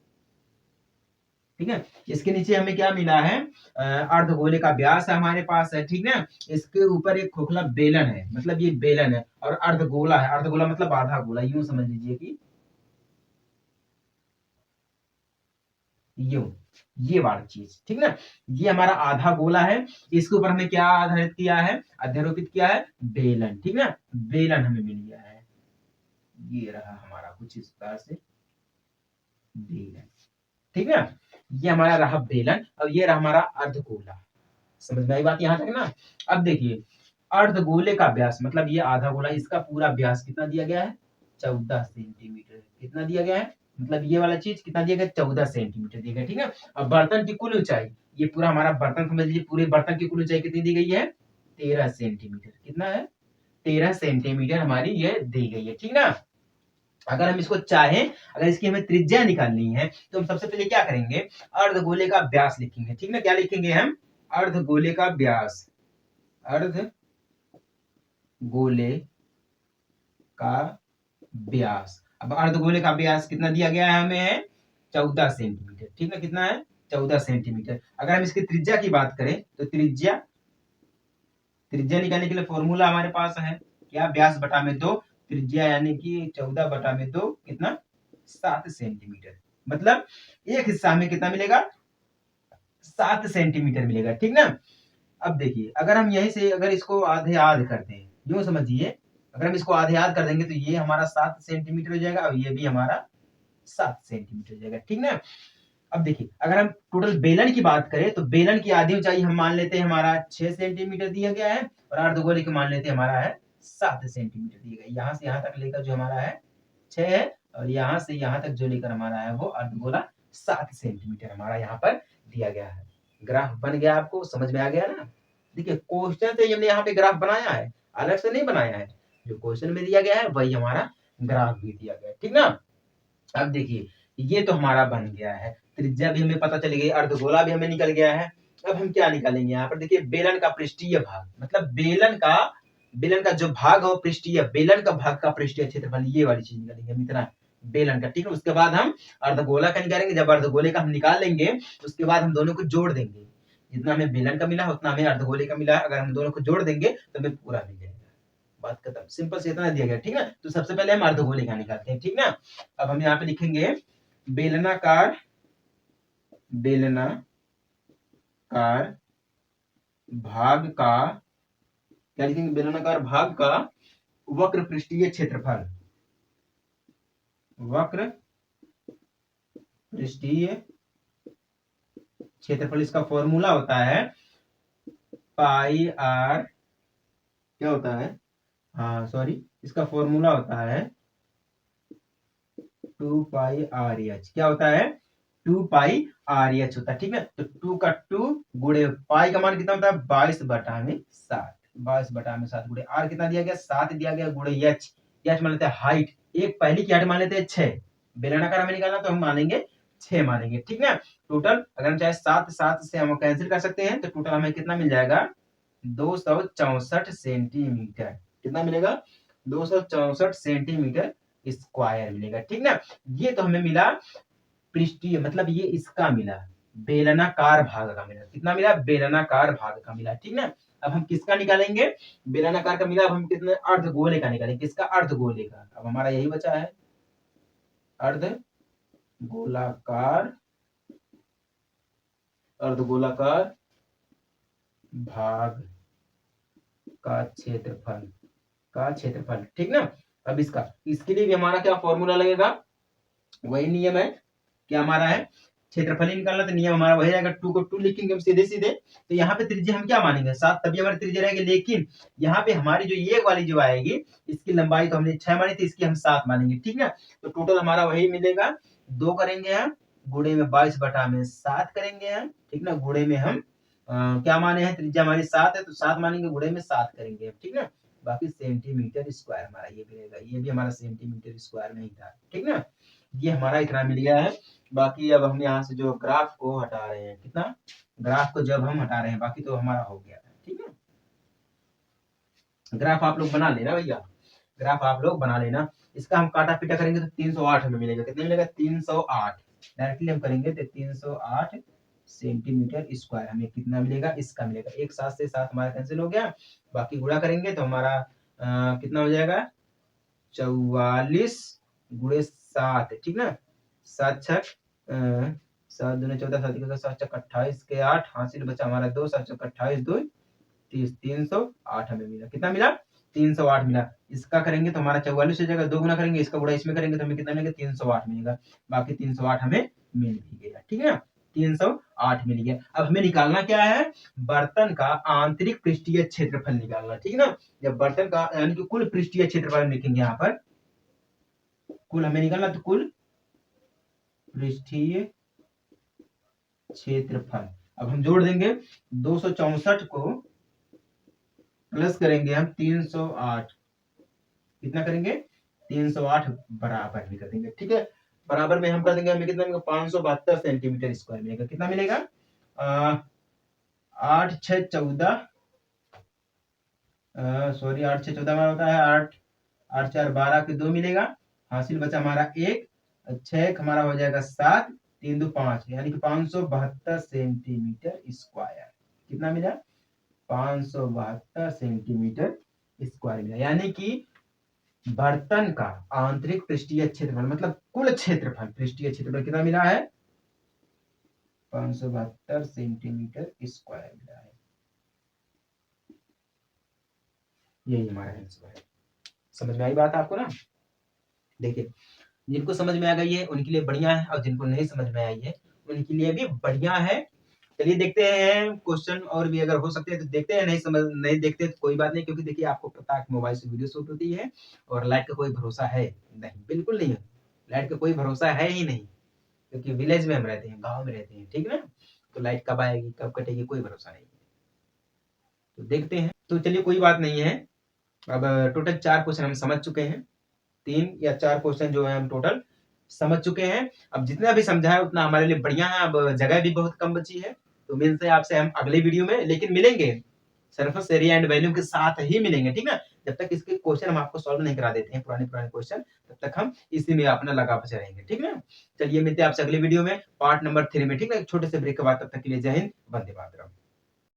Speaker 1: ठीक है। इसके नीचे हमें क्या मिला है, अर्धगोले का व्यास हमारे पास है, ठीक ना। इसके ऊपर एक खोखला बेलन है, मतलब ये बेलन है, और अर्धगोला है, अर्धगोला मतलब आधा गोला, यूं समझ लीजिए कि यूं, ये वाली चीज, ठीक ना। ये हमारा आधा गोला है, इसके ऊपर हमने क्या आधारित किया है, अध्यारोपित किया है, बेलन, ठीक ना। बेलन हमें मिल गया है, ये रहा हमारा कुछ इस प्रकार से बेलन, ठीक ना। ये हमारा रहा बेलन, और ये रहा हमारा अर्धगोला। समझ में आई बात यहां तक ना। अब देखिए, अर्धगोले का व्यास मतलब ये आधा गोला, इसका पूरा व्यास कितना दिया गया है, 14 सेंटीमीटर। कितना दिया गया है, मतलब ये वाला चीज कितना दिया गया, 14 सेंटीमीटर दिया गया, ठीक है। और बर्तन की कुल ऊंचाई, ये पूरा हमारा बर्तन समझ लीजिए, पूरे बर्तन की कुल ऊंचाई कितनी दी गई है, 13 सेंटीमीटर। कितना है, 13 सेंटीमीटर हमारी ये दी गई है, ठीक ना। अगर हम इसको चाहें, अगर इसकी हमें त्रिज्या निकालनी है, तो हम सबसे पहले क्या करेंगे, अर्धगोले का व्यास लिखेंगे, ठीक ना। क्या लिखेंगे हम, अर्धगोले का व्यास, अर्धगोले का व्यास। अब अर्धगोले का व्यास कितना दिया गया है हमें, 14 सेंटीमीटर, ठीक है। कितना है, 14 सेंटीमीटर। अगर हम इसकी त्रिज्या की बात करें तो त्रिज्या, त्रिज्या निकालने के लिए फॉर्मूला हमारे पास है क्या, व्यास बटा में 2, त्रिज्या यानी कि 14 बटा में 2 कितना, 7 सेंटीमीटर। मतलब एक हिस्सा में कितना मिलेगा, 7 सेंटीमीटर मिलेगा, ठीक ना। अब देखिए, अगर हम यहीं से अगर इसको आधे आध करते हैं, यूं समझिए, अगर हम इसको आधे आध कर देंगे तो ये हमारा 7 सेंटीमीटर हो जाएगा, और ये भी हमारा 7 सेंटीमीटर हो जाएगा, ठीक ना। अब देखिए, अगर हम टोटल बेलन की बात करें तो बेलन की आधी ऊंचाई हम मान लेते हैं हमारा 6 सेंटीमीटर दिया गया है, और अर्धगोले की मान लेते हैं हमारा है 7 सेंटीमीटर दिया गया। यहाँ से यहाँ तक लेकर जो हमारा है 6 है, और यहाँ से यहाँ तक जो लेकर हमारा है वो अर्धगोला 7 सेंटीमीटर हमारा यहाँ पर दिया गया है। ग्राफ बन गया, आपको समझ में आ गया ना। देखिए, क्वेश्चन से हमने यहाँ पे ग्राफ बनाया है, अलग से नहीं बनाया है, जो क्वेश्चन में दिया गया है वही हमारा ग्राफ भी दिया गया है, ठीक ना। अब देखिए, ये तो हमारा बन गया है, त्रिज्या भी हमें पता चली गई, अर्धगोला भी हमें निकल गया है। अब हम क्या निकालेंगे यहाँ पर, देखिए बेलन का पृष्ठीय भाग, मतलब बेलन का जो भाग है वो पृष्ठीय, बेलन का भाग का पृष्ठीय क्षेत्रफल, ये वाली चीज निकालेंगे हम, इतना बेलन का, ठीक है। उसके बाद हम अर्धगोला का निकालेंगे, जब अर्धगोले का हम निकाल लेंगे उसके बाद हम दोनों को जोड़ देंगे, जितना हमें बेलन का मिला उतना हमें अर्धगोले का मिला, अगर हम दोनों को जोड़ देंगे तो हमें पूरा मिल जाएगा। बात खत्म, सिंपल से इतना दिया गया, ठीक ना। तो सबसे पहले हम अर्धगोले का निकालते हैं, ठीक ना। अब हम यहाँ पे लिखेंगे बेलनाकार, बेलनाकार भाग का, क्या लिखेंगे, बेलनाकार भाग का वक्र पृष्ठीय क्षेत्रफल, वक्र पृष्ठीय क्षेत्रफल, इसका फॉर्मूला होता है पाई आर, क्या होता है, हाँ सॉरी, इसका फॉर्मूला होता है 2 पाई आर एच, क्या होता है, 2 पाई आर एच होता है, ठीक है। तो 2 का 2 गुणे पाई का मान कितना होता है, 22 बटा में 7, 22 बटा में 7 गुणे आर कितना दिया गया, 7 दिया गया, गुणे एच, एच मान लेते हैं हाइट, एक पहली की हाइट मान लेते हैं 6, बेलनाकार हमें निकालना तो हम मानेंगे 6 मानेंगे, ठीक ना। टोटल अगर हम चाहे 7 7 से हम कैंसिल कर सकते हैं, तो टोटल हमें कितना मिल जाएगा, 264 सेंटीमीटर, कितना मिलेगा, 264 सेंटीमीटर स्क्वायर मिलेगा, ठीक ना। ये तो हमें मिला पृष्ठीय, मतलब ये इसका मिला, बेलनाकार भाग का मिला, कितना मिला, बेलनाकार भाग का मिला, ठीक ना। अब हम किसका निकालेंगे, बेलनाकार का मिला, अब हम कितने अर्धगोले का निकालेंगे, किसका, अर्धगोले का। अब हमारा यही बचा है, अर्धगोलाकार, अर्धगोलाकार भाग का क्षेत्रफल, का क्षेत्रफल, ठीक ना। अब इसका, इसके लिए भी हमारा क्या फॉर्मूला लगेगा, वही नियम है, क्या हमारा है, क्षेत्रफल ही निकालना, तो नियम हमारा वही रहेगा, 2 को 2 लिखेंगे हम सीधे सीधे, तो यहाँ पे त्रिज्या हम क्या मानेंगे, 7, तभी हमारी त्रिज्या रहेगी, लेकिन यहाँ पे हमारी जो ये वाली जो आएगी, इसकी लंबाई तो हमने 6 मानी थी, इसकी हम 7 मानेंगे, ठीक ना। तो टोटल हमारा वही मिलेगा, 2 करेंगे हम गुणे में 22/7 करेंगे हम, ठीक ना। गुणे में हम क्या माने हैं, त्रिज्या हमारी 7 है तो 7 मानेंगे, गुणे में 7 करेंगे, ठीक ना। बाकी सेंटीमीटर स्क्वायर हमारा ये भी रहेगा, ये भी हमारा सेंटीमीटर स्क्वायर में ही था, ठीक ना। ये हमारा इतना मिल गया है। बाकी अब हम यहाँ से जो ग्राफ को हटा रहे हैं, कितना ग्राफ को जब हम हटा रहे हैं, बाकी तो हमारा हो गया है, ठीक है। ग्राफ आप लोग बना लेना भैया, ग्राफ आप लोग बना लेना। इसका हम काटा पीटा करेंगे तो 308 हमें मिलेगा, कितना मिलेगा 308। डायरेक्टली हम करेंगे तो 308 सेंटीमीटर स्क्वायर हमें कितना मिलेगा, इसका मिलेगा। एक 7 से 7 हमारा कैंसिल हो गया, बाकी गुणा करेंगे तो हमारा कितना हो जाएगा 44 गुणे 7, ठीक ना। 7 छक 7 दूनी 14, 7 के 7 छक 28 के 8, हासिल बचा हमारा 2, 7 छक 28 2 30, 308 हमें मिला, कितना मिला 308 मिला। इसका करेंगे तो हमारा 44 हो जाएगा, 2 गुना करेंगे, इसका गुणा इसमें करेंगे तो हमें कितना मिलेगा 308 मिलेगा। बाकी 308 हमें मिल भी गया, ठीक है ना, 308 मिल गया। अब हमें निकालना क्या है, बर्तन का आंतरिक पृष्ठीय क्षेत्रफल निकालना, ठीक है ना। जब बर्तन का यानी कि कुल पृष्ठीय क्षेत्रफल लिखेंगे यहाँ पर, कुल हमें निकालना, तो कुल पृष्ठीय क्षेत्रफल। अब हम जोड़ देंगे 264 को प्लस करेंगे हम 308, कितना करेंगे 308 बराबर भी कर देंगे, ठीक है। बराबर में हम कर देंगे, हमें कितना मिलेगा 572 सेंटीमीटर स्क्वायर मिलेगा, कितना मिलेगा 8 6 14 सॉरी 8 6 14 हमारा होता है 8 8 4 12 के 2 मिलेगा, हासिल बचा हमारा 1, 6 हमारा हो जाएगा 7, 3 2 5, यानी कि 572 सेंटीमीटर स्क्वायर, कितना मिला 572 सेंटीमीटर स्क्वायर मिला। यानी कि बर्तन का आंतरिक पृष्ठीय क्षेत्रफल मतलब कुल क्षेत्रफल, पृष्ठीय क्षेत्रफल कितना मिला है 572 सेंटीमीटर स्क्वायर मिला है। यही हमारा आंसर है। समझ में आई बात आपको ना। देखिए जिनको समझ में आ गई है उनके लिए बढ़िया है, और जिनको नहीं समझ में आई है उनके लिए भी बढ़िया है। चलिए देखते हैं क्वेश्चन और भी अगर हो सकते हैं तो देखते हैं, नहीं देखते तो कोई बात नहीं, क्योंकि देखिए आपको पता है मोबाइल से वीडियो शूट होती है और लाइट का कोई भरोसा है नहीं, बिल्कुल नहीं है, लाइट का कोई भरोसा है ही नहीं, क्योंकि विलेज में हम रहते हैं, गाँव में रहते हैं, ठीक है ना। तो लाइट कब आएगी कब कटेगी कोई भरोसा नहीं है, तो देखते हैं। तो चलिए कोई बात नहीं है। अब टोटल 4 क्वेश्चन हम समझ चुके हैं, 3 या 4 क्वेश्चन जो है हम टोटल समझ चुके हैं। अब जितना भी समझा है उतना हमारे लिए बढ़िया है, अब जगह भी बहुत कम बची है। तो मिलते हैं आपसे हम अगले वीडियो में, लेकिन मिलेंगे सरफेस एरिया एंड वॉल्यूम के साथ ही मिलेंगे, ठीक ना। जब तक इसके क्वेश्चन हम आपको सॉल्व नहीं करा देते हैं पुराने क्वेश्चन, तब तक हम इसी में अपना लगा बचे रहेंगे, ठीक ना। चलिए मिलते हैं आपसे अगले वीडियो में पार्ट नंबर 3 में, ठीक है, एक छोटे से ब्रेक के बाद। तब तक के लिए जय हिंद, वंदे मातरम।